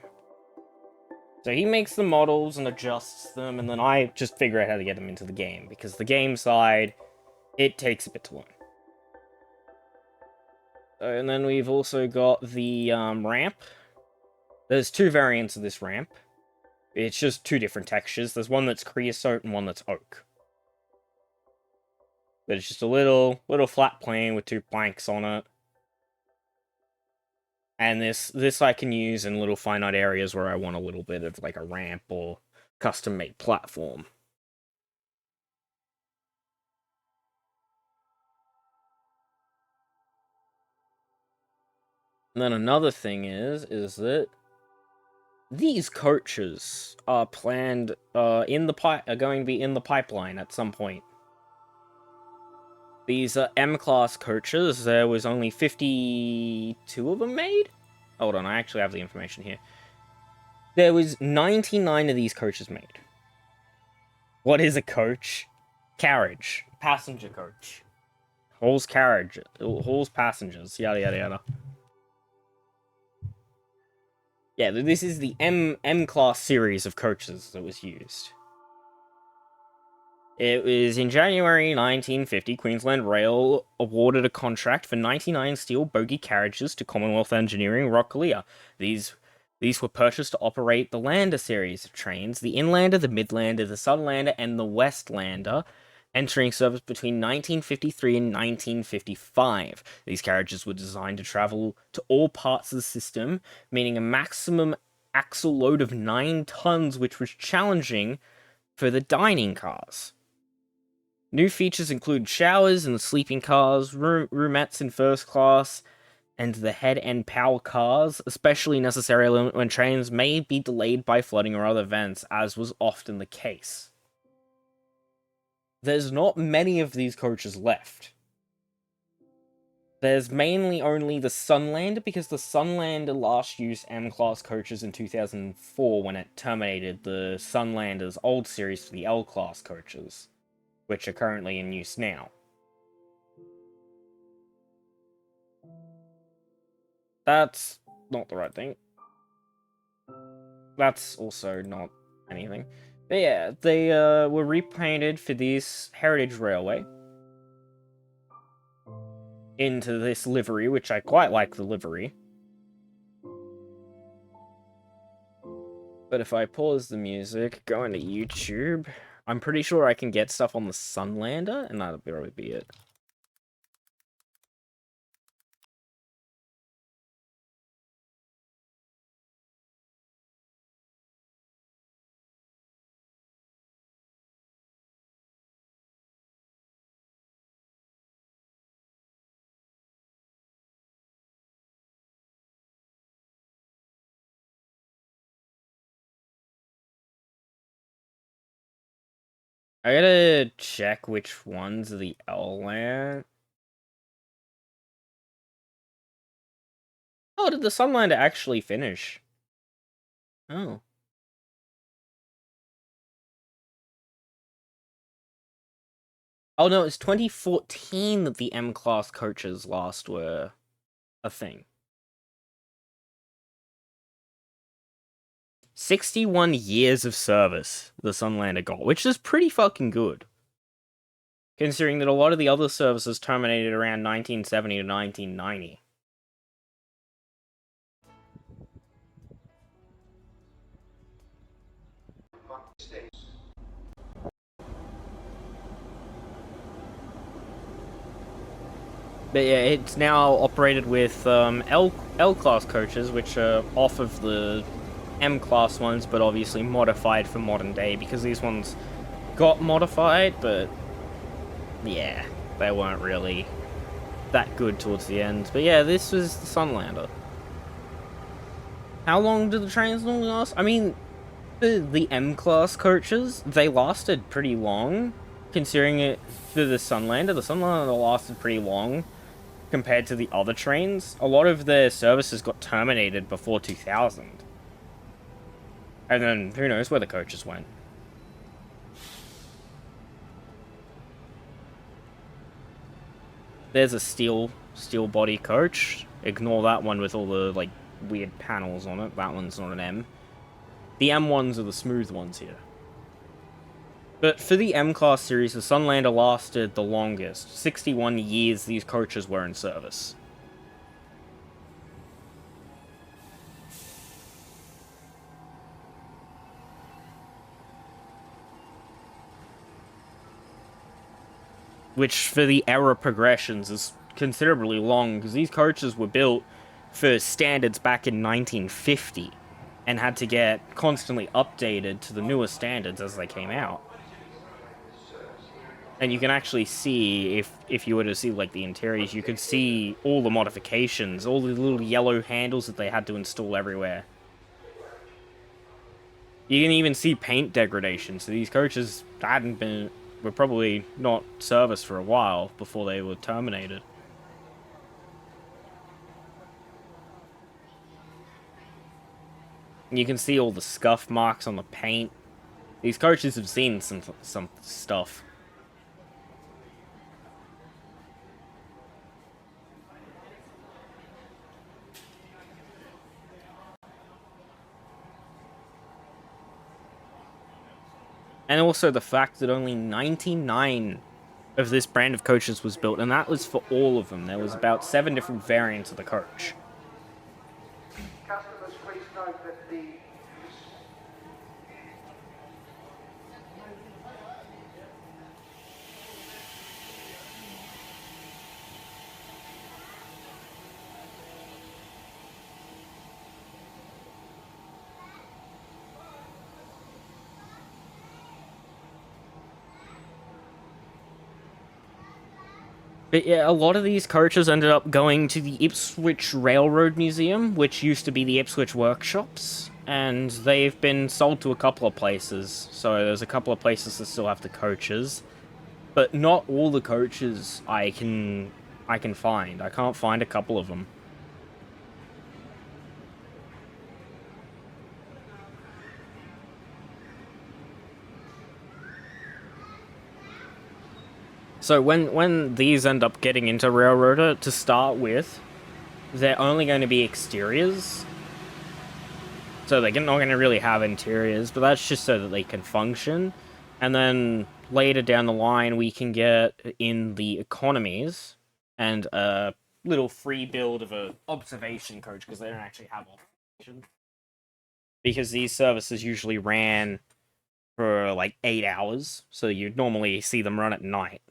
So he makes the models and adjusts them, and then I just figure out how to get them into the game, because the game side, it takes a bit to learn. And then we've also got the ramp. There's two variants of this ramp. It's just two different textures. There's one that's creosote and one that's oak. But it's just a little flat plane with two planks on it. And this I can use in little finite areas where I want a little bit of like a ramp or custom-made platform. And then another thing is that these coaches are planned are going to be in the pipeline at some point. These are M-class coaches. There was only 52 of them made? Hold on, I actually have the information here. There was 99 of these coaches made. What is a coach? Carriage. Passenger coach. Hauls carriage. Hauls passengers. Yada yada yada. Yeah, this is the M-class series of coaches that was used. It was in January 1950, Queensland Rail awarded a contract for 99 steel bogie carriages to Commonwealth Engineering Rocklear. These were purchased to operate the Lander series of trains, the Inlander, the Midlander, the Sunlander, and the Westlander, entering service between 1953 and 1955. These carriages were designed to travel to all parts of the system, meaning a maximum axle load of 9 tons, which was challenging for the dining cars. New features include showers in the sleeping cars, roomettes in first class, and the head-end power cars, especially necessary when trains may be delayed by flooding or other events, as was often the case. There's not many of these coaches left. There's mainly only the Sunlander, because the Sunlander last used M-class coaches in 2004 when it terminated the Sunlander's old series for the L-class coaches, which are currently in use now. That's not the right thing. That's also not anything. But yeah, they were repainted for this Heritage Railway into this livery, which I quite like the livery. But if I pause the music, go into YouTube, I'm pretty sure I can get stuff on the Sunlander, and that'll probably be it. I gotta check which one's the L-Land. Oh, did the Sunlander actually finish? Oh. Oh no, it's 2014 that the M-class coaches last were a thing. 61 years of service the Sunlander got, which is pretty fucking good. Considering that a lot of the other services terminated around 1970 to 1990. But yeah, it's now operated with L-class coaches, which are off of the M-class ones, but obviously modified for modern day, because these ones got modified, but yeah, they weren't really that good towards the end. But yeah, this was the Sunlander. How long did the trains normally last? I mean, the M-class coaches, they lasted pretty long, considering it for the Sunlander. The Sunlander lasted pretty long compared to the other trains. A lot of their services got terminated before 2000. And then, who knows where the coaches went. There's a steel body coach. Ignore that one with all the, like, weird panels on it. That one's not an M. The M ones are the smooth ones here. But for the M-class series, the Sunlander lasted the longest. 61 years these coaches were in service. which for the era progressions is considerably long, because these coaches were built for standards back in 1950 and had to get constantly updated to the newer standards as they came out. And you can actually see, if you were to see like the interiors, you could see all the modifications, all the little yellow handles that they had to install everywhere. You can even see paint degradation, so these coaches were probably not serviced for a while before they were terminated. And you can see all the scuff marks on the paint. These coaches have seen some stuff. And also the fact that only 99 of this brand of coaches was built, and that was for all of them. There was about 7 different variants of the coach. Customers, please note that the But yeah, a lot of these coaches ended up going to the Ipswich Railroad Museum, which used to be the Ipswich Workshops, and they've been sold to a couple of places. So there's a couple of places that still have the coaches, but not all the coaches I can find. I can't find a couple of them. So when these end up getting into Railroader, to start with, they're only going to be exteriors. So they're not going to really have interiors, but that's just so that they can function. And then later down the line, we can get in the economies and a little free build of an observation coach, because they don't actually have observation. Because these services usually ran for like 8 hours, so you'd normally see them run at night.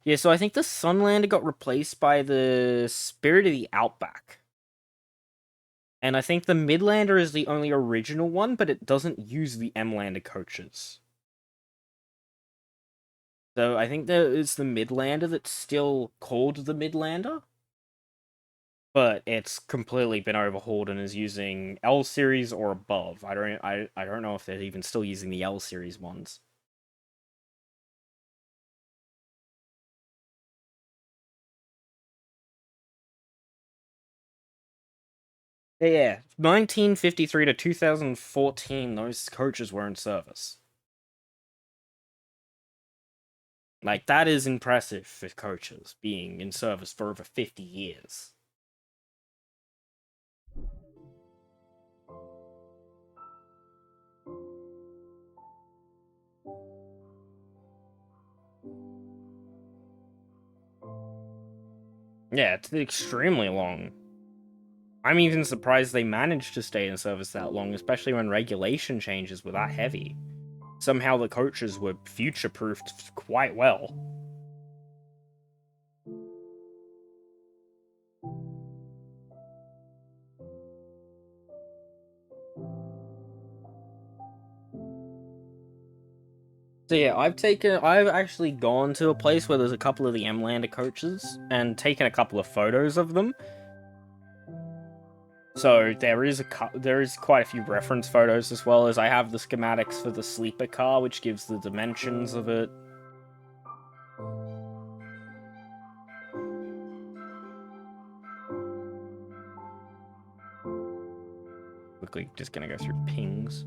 Yeah, so I think the Sunlander got replaced by the Spirit of the Outback. And I think the Midlander is the only original one, but it doesn't use the Mlander coaches. So I think there is the Midlander that's still called the Midlander. But it's completely been overhauled and is using L series or above. I don't know if they're even still using the L series ones. Yeah, 1953 to 2014, those coaches were in service. Like, that is impressive for coaches being in service for over 50 years. Yeah, it's extremely long. I'm even surprised they managed to stay in service that long, especially when regulation changes were that heavy. Somehow the coaches were future-proofed quite well. So yeah, I've actually gone to a place where there's a couple of the Mlander coaches and taken a couple of photos of them. So there is quite a few reference photos, as well as I have the schematics for the sleeper car, which gives the dimensions of it. Quickly, just gonna go through pings.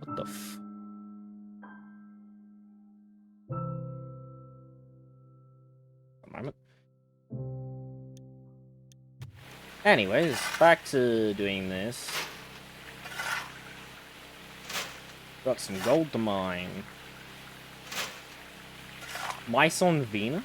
What the f... A moment. Anyways, back to doing this. Got some gold to mine. Mice on Venus?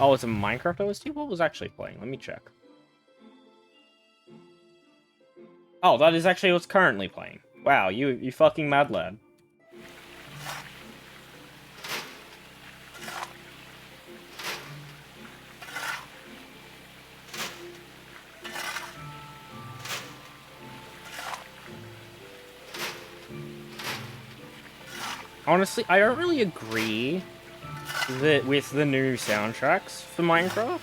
Oh, it's a Minecraft OST? What was actually playing? Let me check. Oh, that is actually what's currently playing. Wow, you fucking mad lad. Honestly, I don't really agree with the new soundtracks for Minecraft.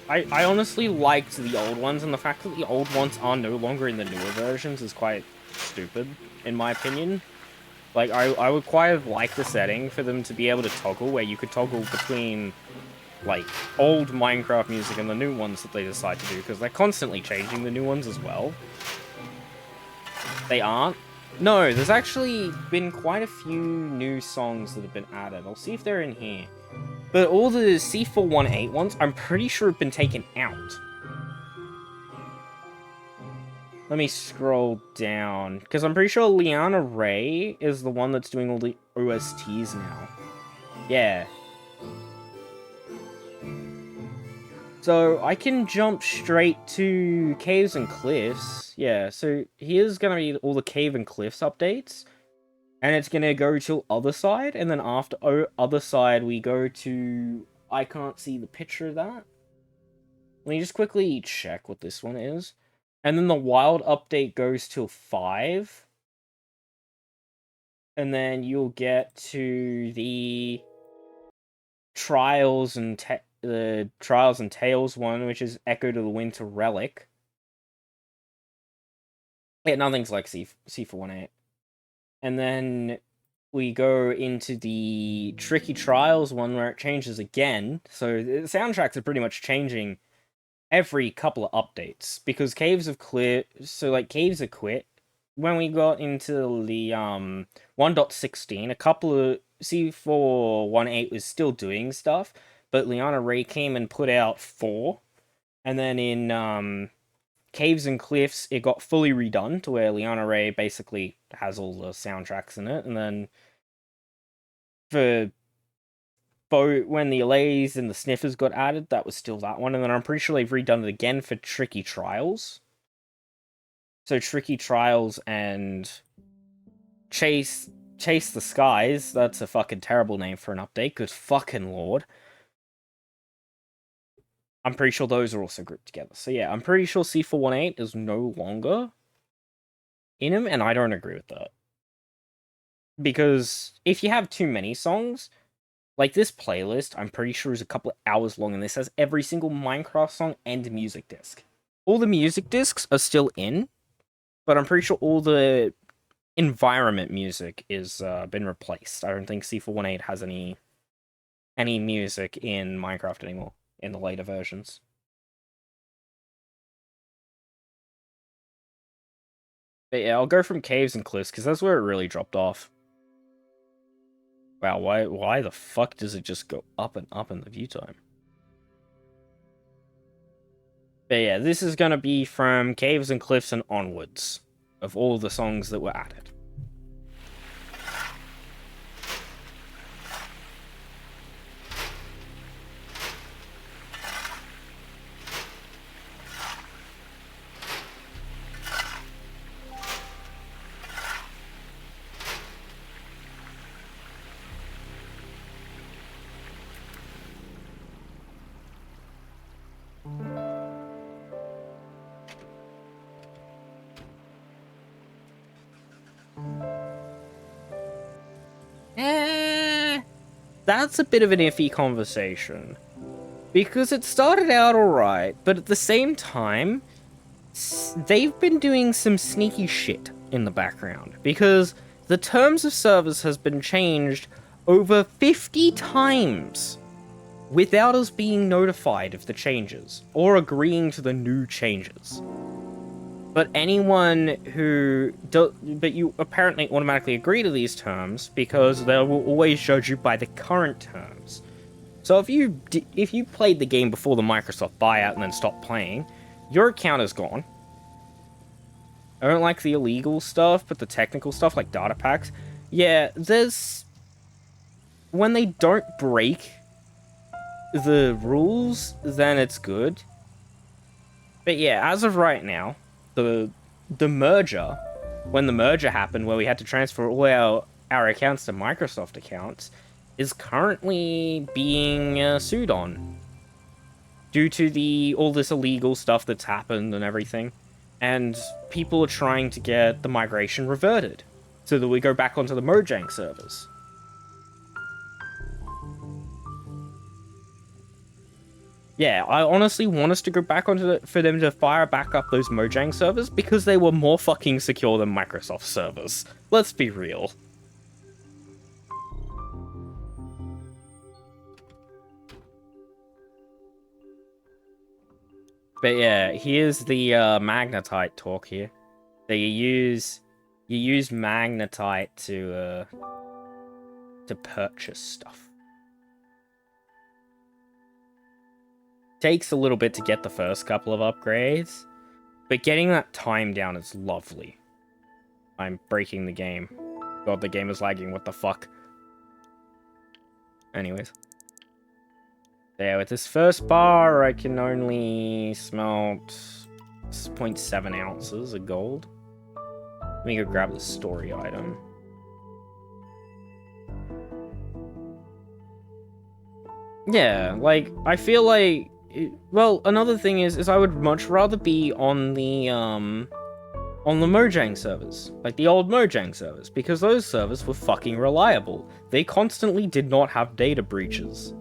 I honestly liked the old ones, and the fact that the old ones are no longer in the newer versions is quite stupid, in my opinion. Like, I would quite have liked the setting for them to be able to toggle, where you could toggle between, like, old Minecraft music and the new ones that they decide to do, because they're constantly changing the new ones as well. They aren't. No, there's actually been quite a few new songs that have been added. I'll see if they're in here. But all the C418 ones, I'm pretty sure have been taken out. Let me scroll down, because I'm pretty sure Liana Ray is the one that's doing all the OSTs now. Yeah. So, I can jump straight to Caves and Cliffs. Yeah, so here's gonna be all the Cave and Cliffs updates. And it's gonna go to Other Side, and then after Other Side, we go to... I can't see the picture of that. Let me just quickly check what this one is. And then the Wild update goes till 5. And then you'll get to the Trials and Tales one, which is Echo to the Winter Relic. Yeah, nothing's like C418. And then we go into the Tricky Trials one, where it changes again. So the soundtracks are pretty much changing every couple of updates, because Caves have quit. So like Caves are quit. When we got into the 1.16, a couple of C418 was still doing stuff, but Liana Ray came and put out 4. And then in Caves and Cliffs, it got fully redone to where Liana Ray basically has all the soundtracks in it. And then for when the Allays and the Sniffers got added, that was still that one. And then I'm pretty sure they've redone it again for Tricky Trials. So Tricky Trials and Chase the Skies, that's a fucking terrible name for an update, good fucking lord. I'm pretty sure those are also grouped together. So yeah, I'm pretty sure C418 is no longer in them, and I don't agree with that. Because if you have too many songs, like this playlist, I'm pretty sure is a couple of hours long, and this has every single Minecraft song and music disc. All the music discs are still in, but I'm pretty sure all the environment music is been replaced. I don't think C418 has any music in Minecraft anymore in the later versions. But yeah, I'll go from Caves and Cliffs, because that's where it really dropped off. Wow, why the fuck does it just go up and up in the view time? But yeah, this is gonna be from Caves and Cliffs and onwards, of all the songs that were added. That's a bit of an iffy conversation. Because it started out alright, but at the same time, they've been doing some sneaky shit in the background. Because the terms of service has been changed over 50 times without us being notified of the changes, or agreeing to the new changes. But anyone who but you apparently automatically agree to these terms, because they will always judge you by the current terms. So if you played the game before the Microsoft buyout and then stopped playing, your account is gone. I don't like the illegal stuff, but the technical stuff, like data packs, yeah, when they don't break the rules, then it's good. But yeah, as of right now, the merger, when the merger happened, where we had to transfer all our accounts to Microsoft accounts, is currently being sued on due to all this illegal stuff that's happened and everything. And people are trying to get the migration reverted so that we go back onto the Mojang servers. Yeah, I honestly want us to go back onto for them to fire back up those Mojang servers because they were more fucking secure than Microsoft servers. Let's be real. But yeah, here's the magnetite talk here. So you use magnetite to purchase stuff. Takes a little bit to get the first couple of upgrades, but getting that time down is lovely. I'm breaking the game. God, the game is lagging, what the fuck? Anyways. Yeah, with this first bar, I can only smelt 0.7 ounces of gold. Let me go grab the story item. Yeah, like, I feel like... Well, another thing is I would much rather be on the Mojang servers. Like, the old Mojang servers. Because those servers were fucking reliable. They constantly did not have data breaches.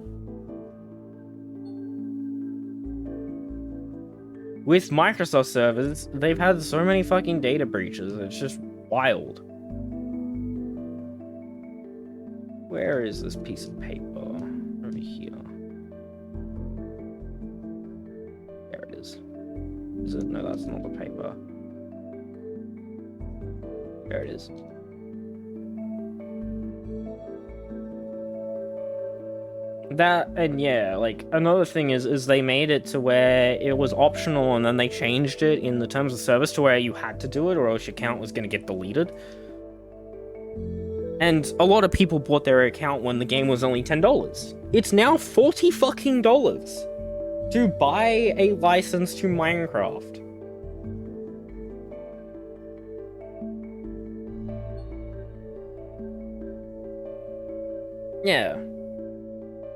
With Microsoft servers, they've had so many fucking data breaches, it's just wild. Where is this piece of paper? Over here. There it is. Is it? No, that's not the paper. There it is. That, and yeah, like, another thing is they made it to where it was optional and then they changed it in the terms of service to where you had to do it or else your account was going to get deleted. And a lot of people bought their account when the game was only $10. It's now $40 fucking to buy a license to Minecraft. Yeah.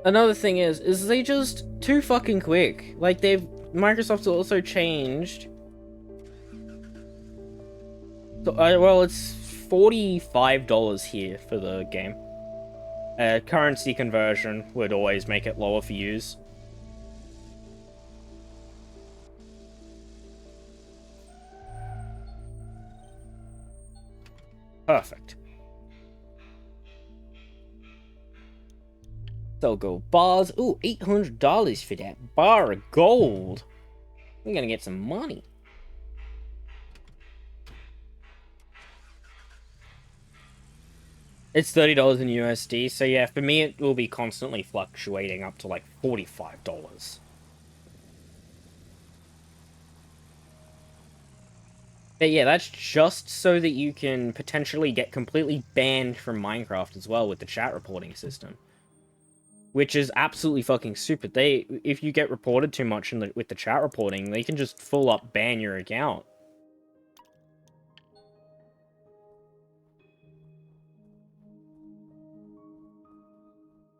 Another thing is they just too fucking quick. Like, Microsoft's also changed. So, well, it's $45 here for the game. Currency conversion would always make it lower for use. Perfect. So go bars. Ooh, $800 for that bar of gold. We're gonna get some money. It's $30 in USD, so yeah, for me it will be constantly fluctuating up to like $45. But yeah, that's just so that you can potentially get completely banned from Minecraft as well with the chat reporting system. Which is absolutely fucking stupid. If you get reported too much with the chat reporting, they can just full up ban your account.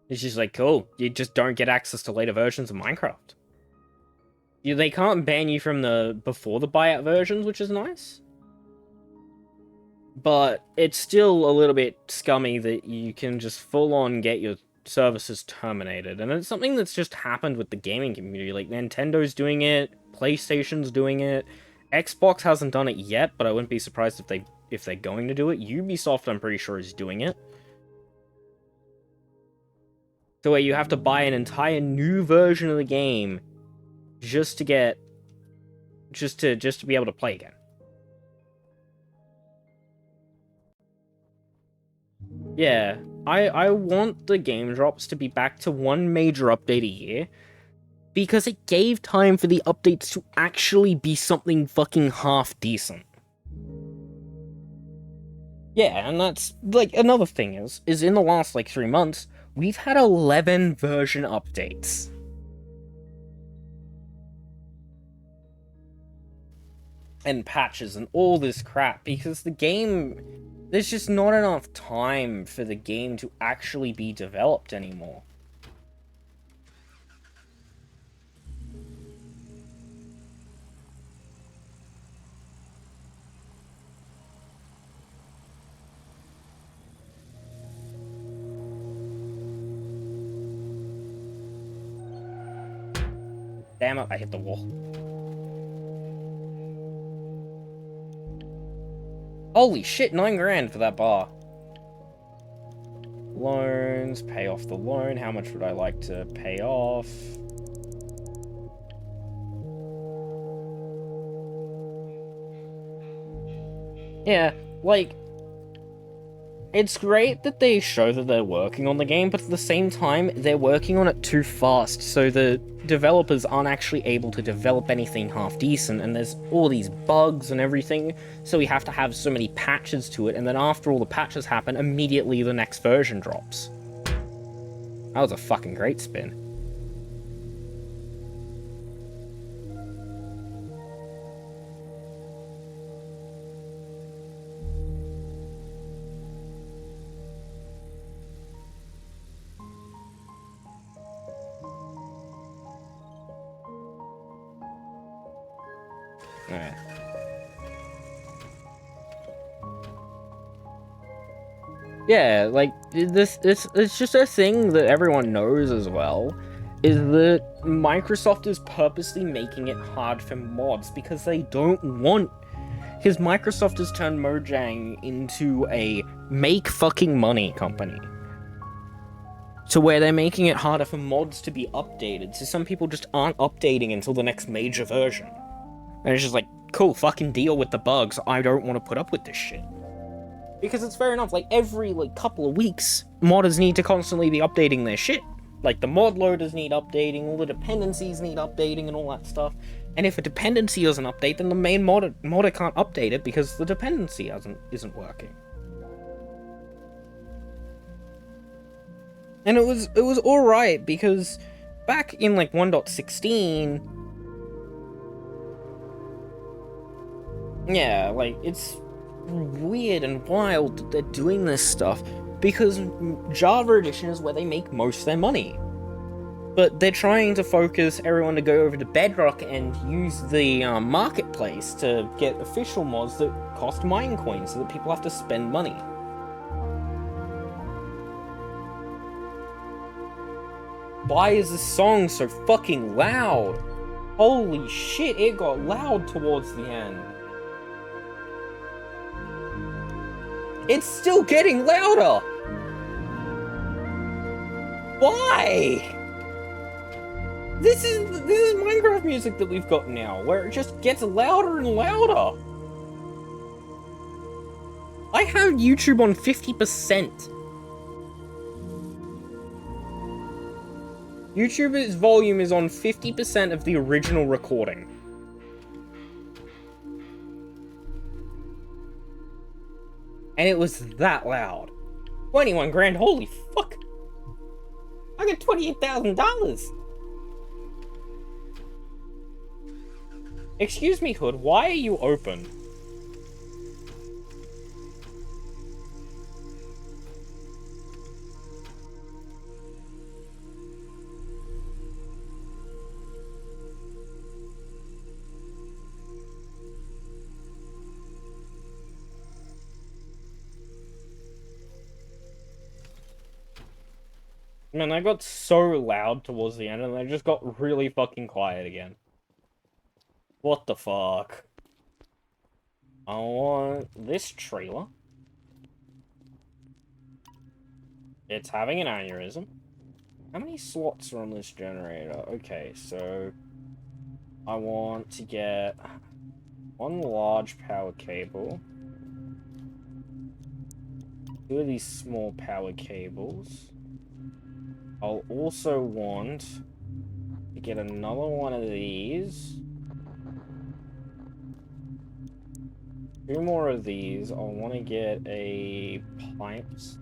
It's just like, cool, you just don't get access to later versions of Minecraft. They can't ban you from the before the buyout versions, which is nice. But it's still a little bit scummy that you can just full on get your services terminated, and it's something that's just happened with the gaming community. Like, Nintendo's doing it, PlayStation's doing it, Xbox hasn't done it yet, but I wouldn't be surprised if they're going to do it. Ubisoft, I'm pretty sure, is doing it. So where you have to buy an entire new version of the game just to get just to be able to play again. Yeah, I want the game drops to be back to one major update a year, because it gave time for the updates to actually be something fucking half decent. Yeah, and that's, like, another thing is in the last, like, 3 months, we've had 11 version updates. and patches and all this crap, because the game, there's just not enough time for the game to actually be developed anymore. Damn it, I hit the wall. Holy shit, 9 grand for that bar. Loans, pay off the loan. How much would I like to pay off? Yeah, like, it's great that they show that they're working on the game, but at the same time, they're working on it too fast, so the developers aren't actually able to develop anything half decent, and there's all these bugs and everything, so we have to have so many patches to it, and then after all the patches happen, immediately the next version drops. That was a fucking great spin. Alright. Yeah, like, it's just a thing that everyone knows as well, is that Microsoft is purposely making it hard for mods because they don't want... Because Microsoft has turned Mojang into a make-fucking-money company. So where they're making it harder for mods to be updated, so some people just aren't updating until the next major version. And it's just like, cool, fucking deal with the bugs, I don't want to put up with this shit. Because it's fair enough, like, every, couple of weeks, modders need to constantly be updating their shit. Like, the mod loaders need updating, all the dependencies need updating and all that stuff. And if a dependency doesn't update, then the main modder can't update it because the dependency isn't working. And it was alright, because back in, 1.16... Yeah, it's weird and wild that they're doing this stuff, because Java Edition is where they make most of their money. But they're trying to focus everyone to go over to Bedrock and use the marketplace to get official mods that cost mine coins so that people have to spend money. Why is this song so fucking loud? Holy shit, it got loud towards the end. It's still getting louder! Why? This is Minecraft music that we've got now, where it just gets louder and louder. I have YouTube on 50%. YouTube's volume is on 50% of the original recording. And it was that loud. 21 grand, holy fuck! I got $28,000! Excuse me, Hood, why are you open? Man, I got so loud towards the end, and I just got really fucking quiet again. What the fuck? I want this trailer. It's having an aneurysm. How many slots are on this generator? Okay, so... I want to get one large power cable. 2 of these small power cables. I'll also want to get another one of these. 2 more of these. I'll want to get a pipes.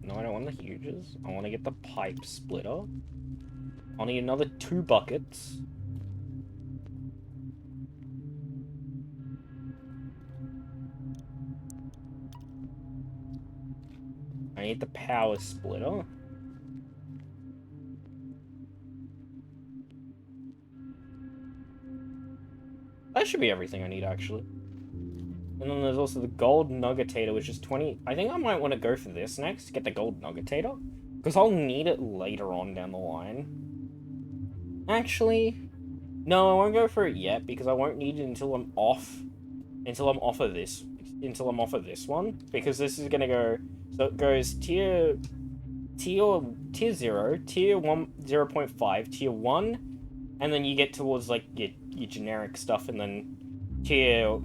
No, I don't want the huges. I want to get the pipe splitter. I'll need another 2 buckets. I need the power splitter. That should be everything I need, actually. And then there's also the gold nuggetator, which is 20. I think I might want to go for this next, get the gold nuggetator. Because I'll need it later on down the line. Actually, no, I won't go for it yet, because I won't need it until I'm off. Until I'm off of this one. Because this is gonna go. So it goes tier 0, tier 1, 0.5, tier 1, and then you get towards like your generic stuff, and then tier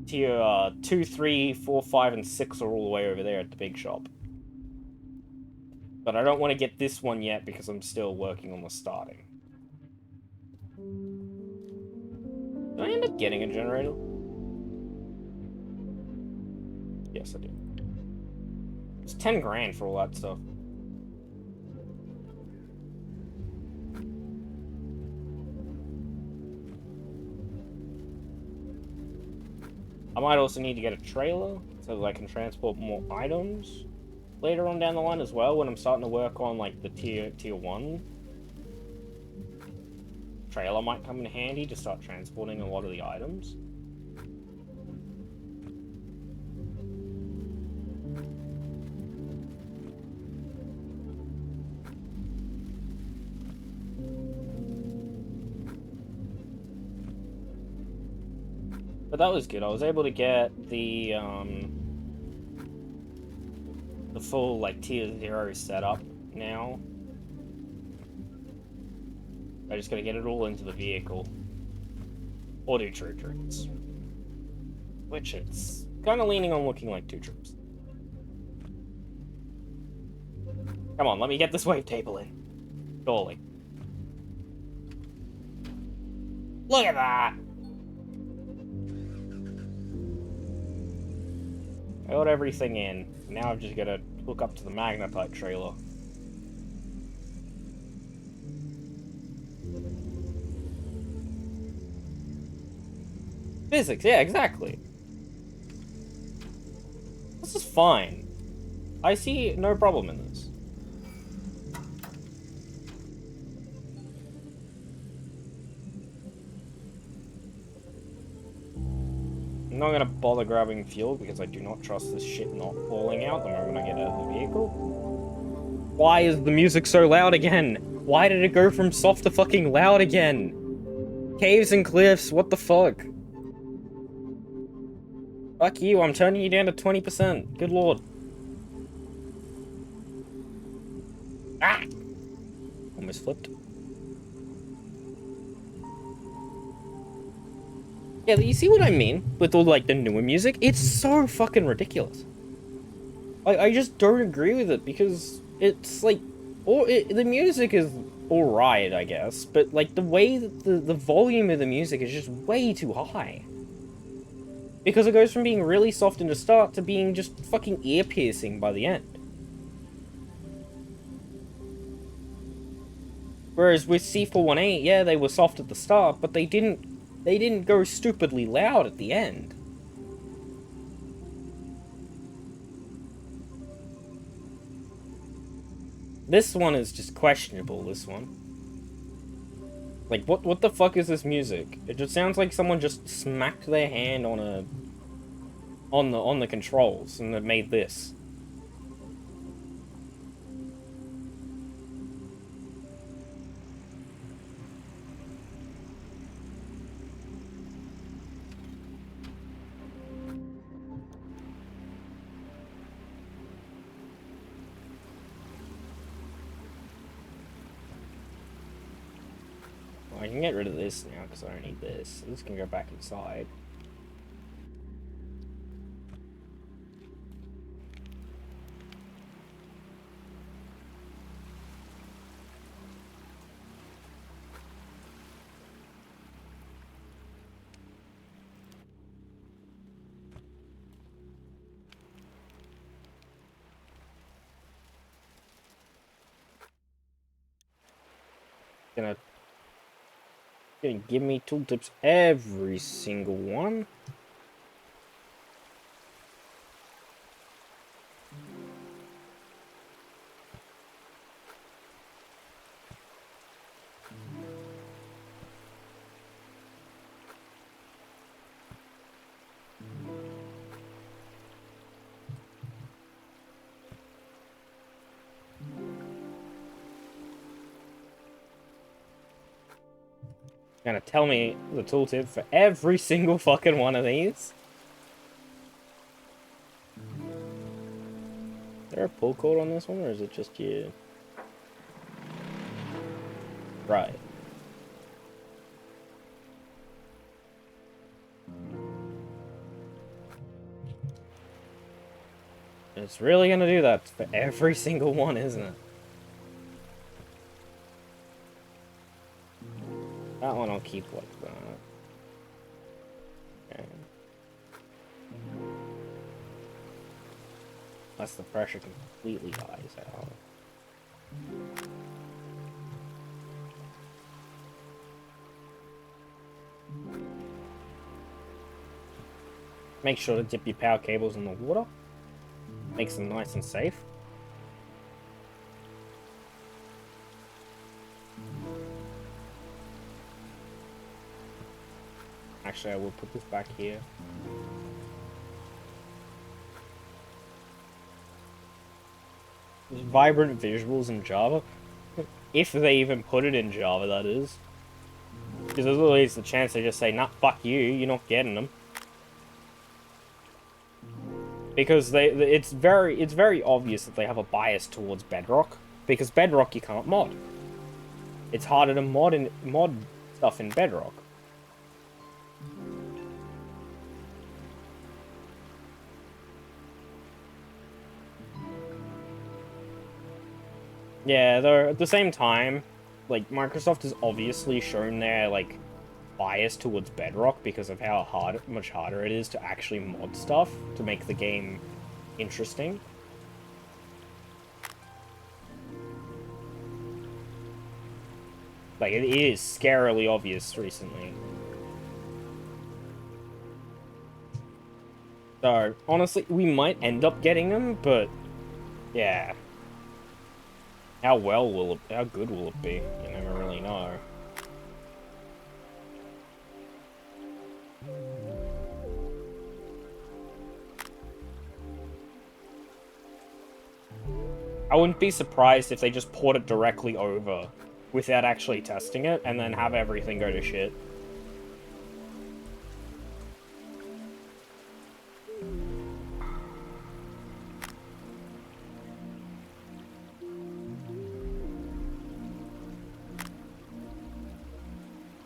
2, 3, 4, 5, and 6 are all the way over there at the big shop. But I don't want to get this one yet because I'm still working on the starting. Did I end up getting a generator? Yes, I did. It's 10 grand for all that stuff. I might also need to get a trailer so that I can transport more items later on down the line as well, when I'm starting to work on like the tier 1. Trailer might come in handy to start transporting a lot of the items. But that was good. I was able to get the full like tier 0 setup now. I just gotta get it all into the vehicle. Or do 2 trips. Which it's kinda leaning on looking like 2 trips. Come on, let me get this wavetable in. Surely. Look at that! I got everything in. Now I've just got to hook up to the magnetite trailer. Physics, yeah, exactly. This is fine. I see no problem in this. I'm not gonna bother grabbing fuel because I do not trust this shit not falling out the moment I get out of the vehicle. Why is the music so loud again? Why did it go from soft to fucking loud again? Caves and cliffs, what the fuck? Fuck you, I'm turning you down to 20%. Good lord. Ah! Almost flipped. Yeah, you see what I mean? With all, like, the newer music? It's so fucking ridiculous. I just don't agree with it, because it's, like... the music is alright, I guess, but, like, the way that the volume of the music is just way too high. Because it goes from being really soft in the start to being just fucking ear-piercing by the end. Whereas with C418, yeah, they were soft at the start, but they didn't go stupidly loud at the end. This one is just questionable, this one. Like, what the fuck is this music? It just sounds like someone just smacked their hand on the controls and it made this. I can get rid of this now because I don't need this. This can go back inside. Gonna give me tooltips every single one. Gonna tell me the tooltip for every single fucking one of these? Is there a pull cord on this one, or is it just you? Right. It's really gonna do that for every single one, isn't it? That one I'll keep like that. Okay. Unless the pressure completely dies out. Make sure to dip your power cables in the water. Makes them nice and safe. Actually, I will put this back here. Vibrant visuals in Java. If they even put it in Java, that is. Because there's always the chance they just say, nah, fuck you, you're not getting them. Because it's very obvious that they have a bias towards Bedrock. Because Bedrock you can't mod. It's harder to mod stuff in Bedrock. Yeah, though at the same time, like Microsoft has obviously shown their like bias towards Bedrock because of how much harder it is to actually mod stuff to make the game interesting. Like it is scarily obvious recently. So honestly, we might end up getting them, but yeah. How good will it be? You never really know. I wouldn't be surprised if they just port it directly over without actually testing it and then have everything go to shit.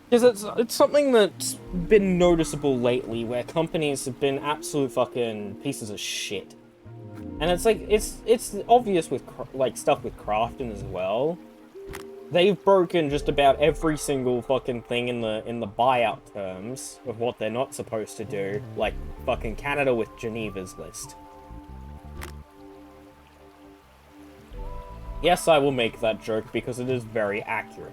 Because it's something that's been noticeable lately, where companies have been absolute fucking pieces of shit. And it's like, it's obvious with, like, stuff with Crafton as well. They've broken just about every single fucking thing in the buyout terms of what they're not supposed to do. Like, fucking Canada with Geneva's list. Yes, I will make that joke because it is very accurate.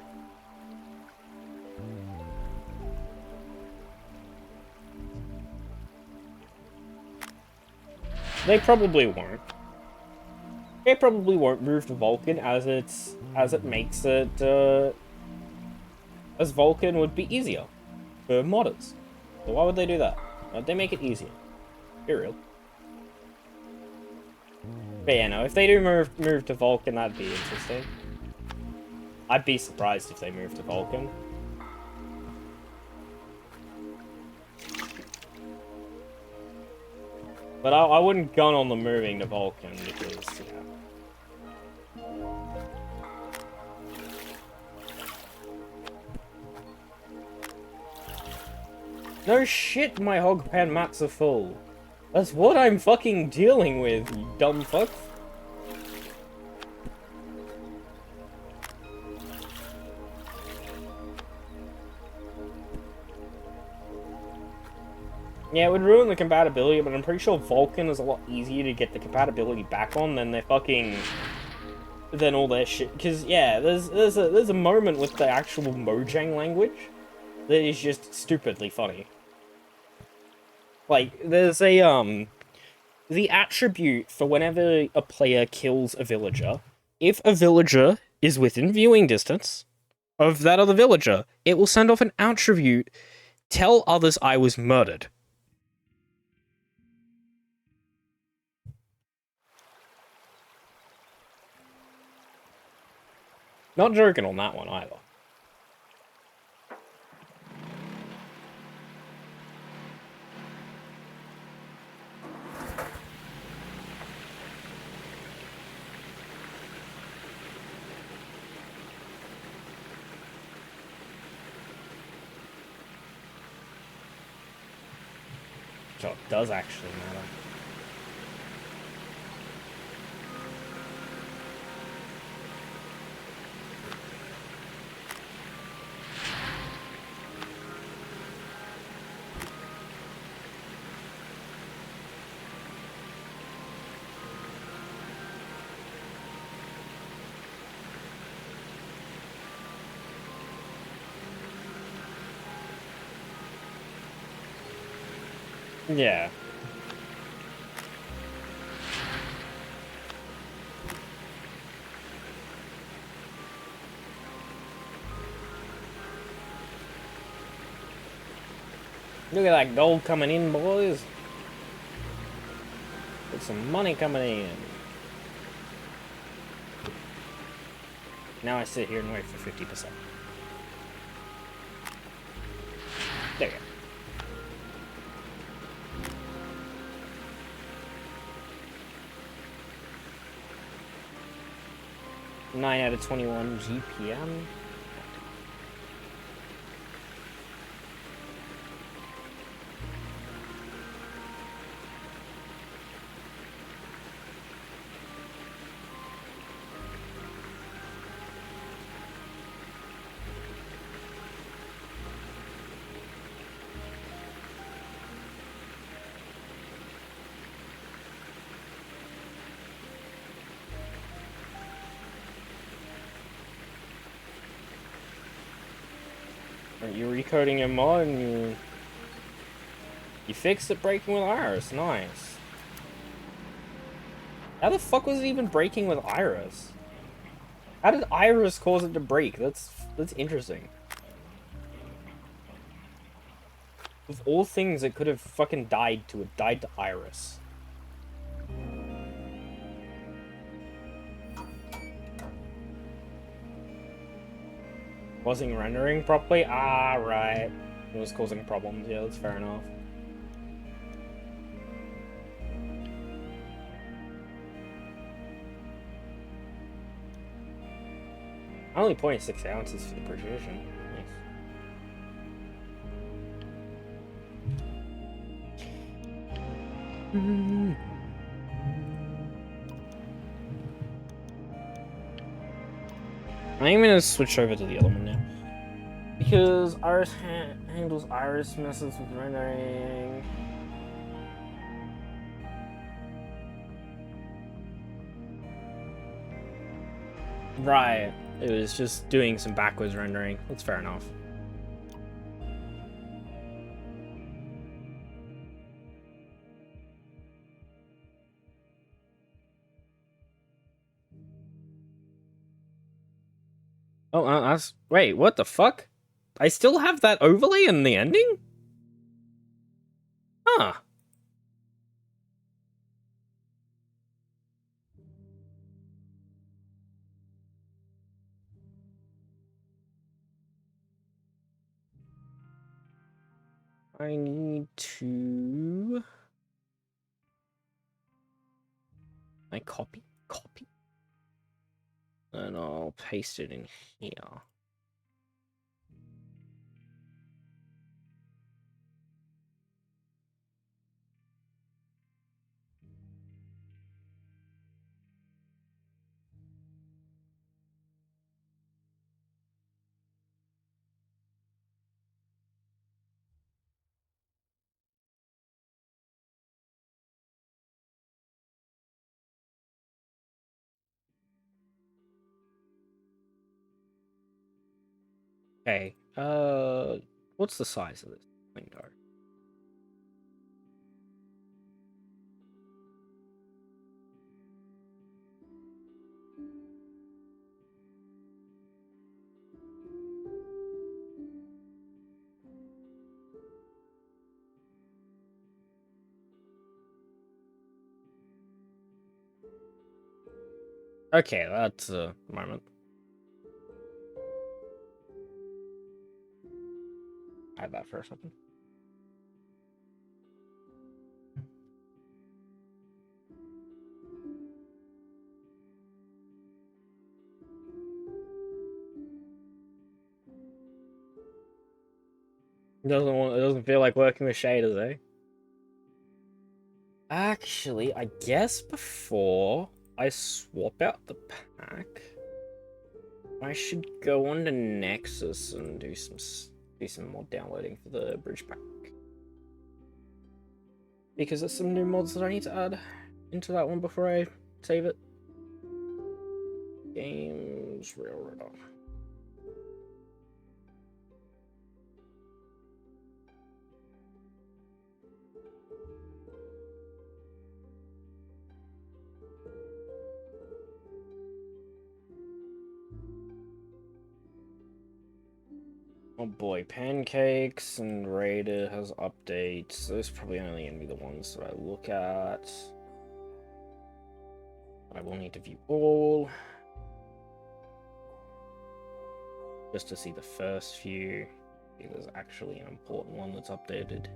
They probably won't. They probably won't move to Vulkan as it makes it as Vulkan would be easier for modders. So why would they do that? Why'd they make it easier? Be real. But yeah, no, if they do move to Vulkan, that'd be interesting. I'd be surprised if they moved to Vulkan. But I wouldn't gun on the moving to Vulkan because, yeah. No shit, my hog pen mats are full. That's what I'm fucking dealing with, you dumb fuck. Yeah, it would ruin the compatibility, but I'm pretty sure Vulkan is a lot easier to get the compatibility back on than than all their shit. Because yeah, there's a moment with the actual Mojang language that is just stupidly funny. Like there's a the attribute for whenever a player kills a villager, if a villager is within viewing distance of that other villager, it will send off an attribute, tell others I was murdered. Not joking on that one either. So it does actually matter. Yeah. Look at that gold coming in, boys. Get some money coming in. Now I sit here and wait for 50%. There you go. 9 out of 21 GPM. You're recoding your mod and you fixed it breaking with Iris. Nice. How the fuck was it even breaking with Iris? How did Iris cause it to break? That's interesting. Of all things it could have fucking died to, it died to Iris. Wasn't rendering properly? Ah, right. It was causing problems. Yeah, that's fair enough. Only 0.6 ounces for the precision. Nice. I'm gonna switch over to the other one now. Because Iris handles Iris messes with rendering. Right. It was just doing some backwards rendering. That's fair enough. Oh, that's... Wait, what the fuck? I still have that overlay in the ending? Huh. I need to... I copy? Copy. And I'll paste it in here. Okay, what's the size of this window? Okay, that's a moment. Add that for a second. It doesn't feel like working with shaders, eh? Actually, I guess before I swap out the pack, I should go on to Nexus and do some mod downloading for the bridge pack. Because there's some new mods that I need to add into that one before I save it. Games Railroader. Oh boy, Pancakes and Raider has updates. Those probably only gonna be the ones that I look at. I will need to view all. Just to see the first few. See, there's actually an important one that's updated.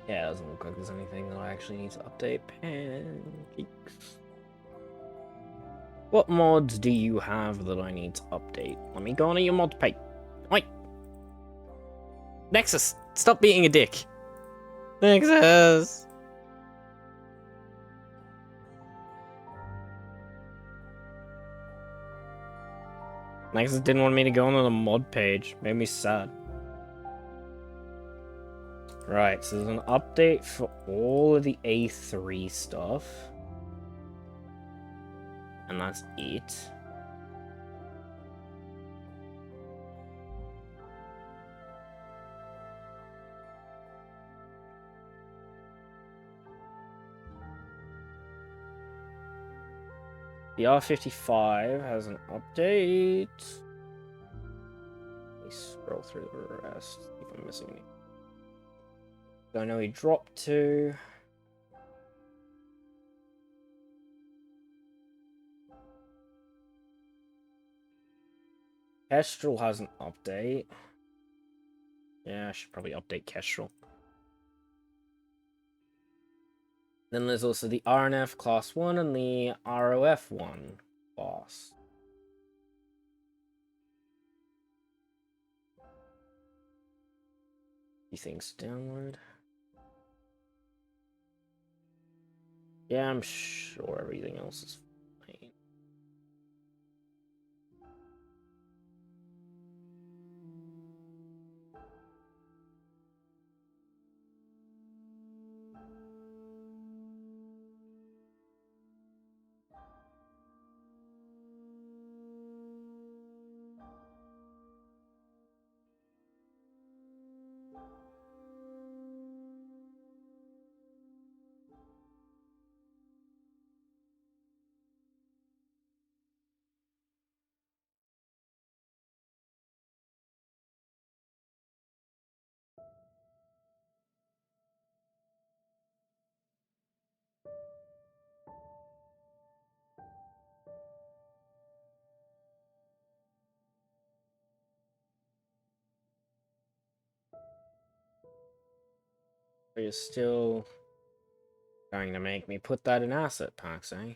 Yeah, it doesn't look like there's anything that I actually need to update. Pancakes. What mods do you have that I need to update? Let me go on to your mod page. Wait! Nexus! Stop being a dick! Nexus! Nexus didn't want me to go on the mod page. Made me sad. Right, so there's an update for all of the A3 stuff. And that's it. The R55 has an update. Let me scroll through the rest, see if I'm missing anything. So I know he dropped 2. Kestrel has an update. Yeah, I should probably update Kestrel. Then there's also the RNF Class 1 and the ROF 1 class. These things download. Yeah, I'm sure everything else is fine. But you're still going to make me put that in asset packs, eh?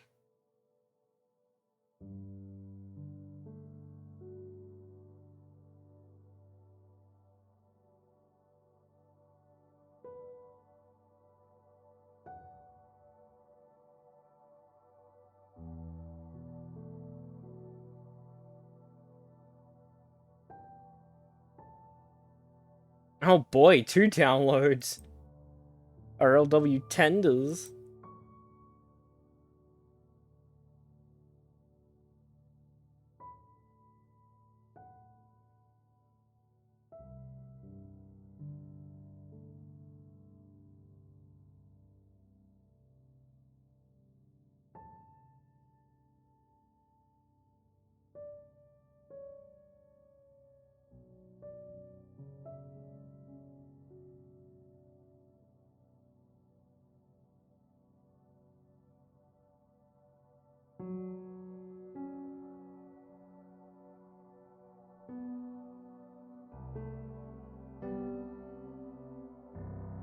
Oh boy, 2 downloads. RLW tenders.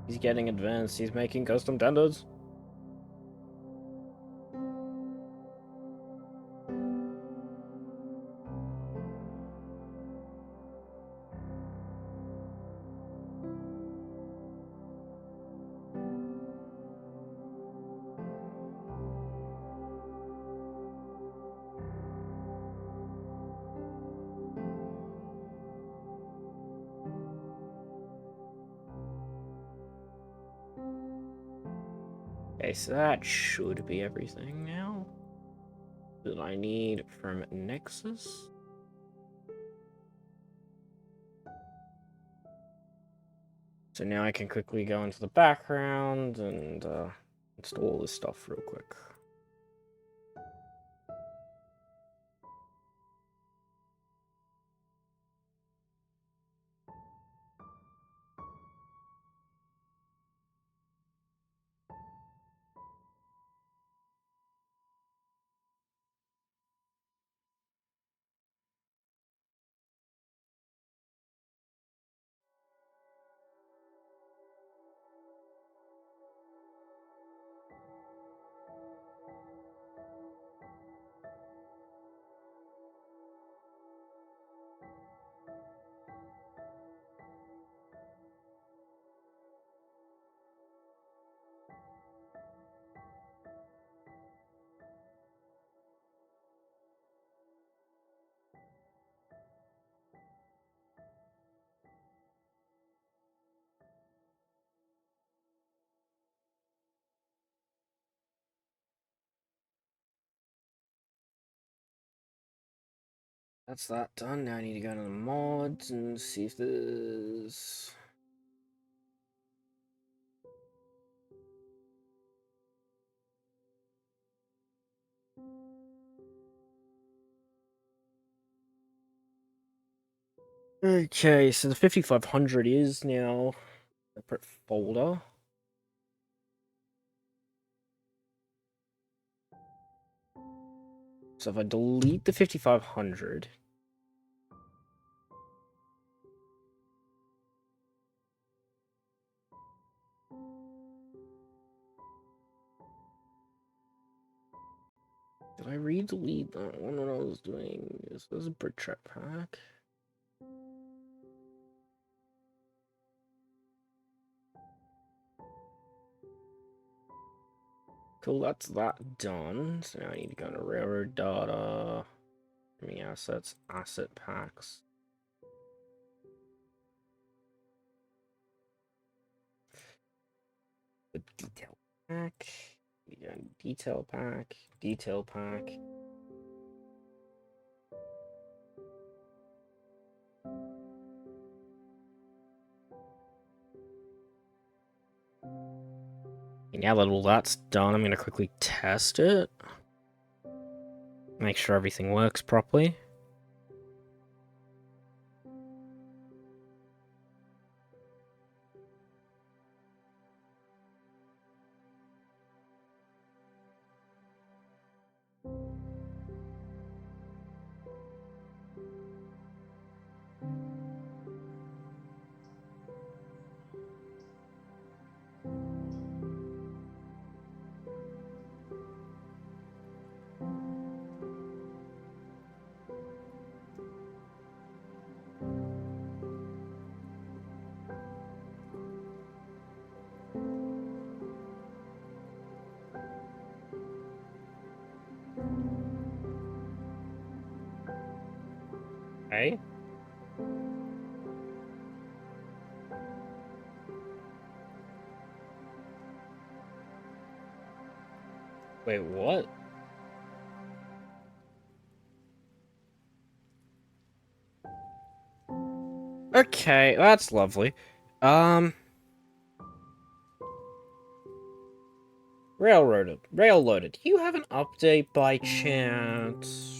He's getting advanced. He's making custom tenders. Okay, so that should be everything now that I need from Nexus. So now I can quickly go into the background and install this stuff real quick. That's that done. Now I need to go to the mods and see if there's... Okay, so the 5500 is now a separate folder. So if I delete the 5500... Did I re-delete that one when I was doing this? This is a Brick Trap pack. Cool, that's that done. So now I need to go to railroad data, streaming assets, asset packs. The detail pack. Detail pack. Detail pack. And now that all that's done, I'm going to quickly test it. Make sure everything works properly. Okay. Wait, what? Okay, that's lovely. Railroaded. Do you have an update by chance?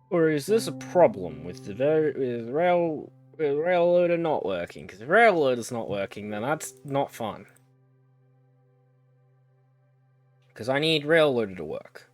Or is this a problem with the with Railloader not working. Because if Railloader's not working, then that's not fun. Because I need Railloader to work.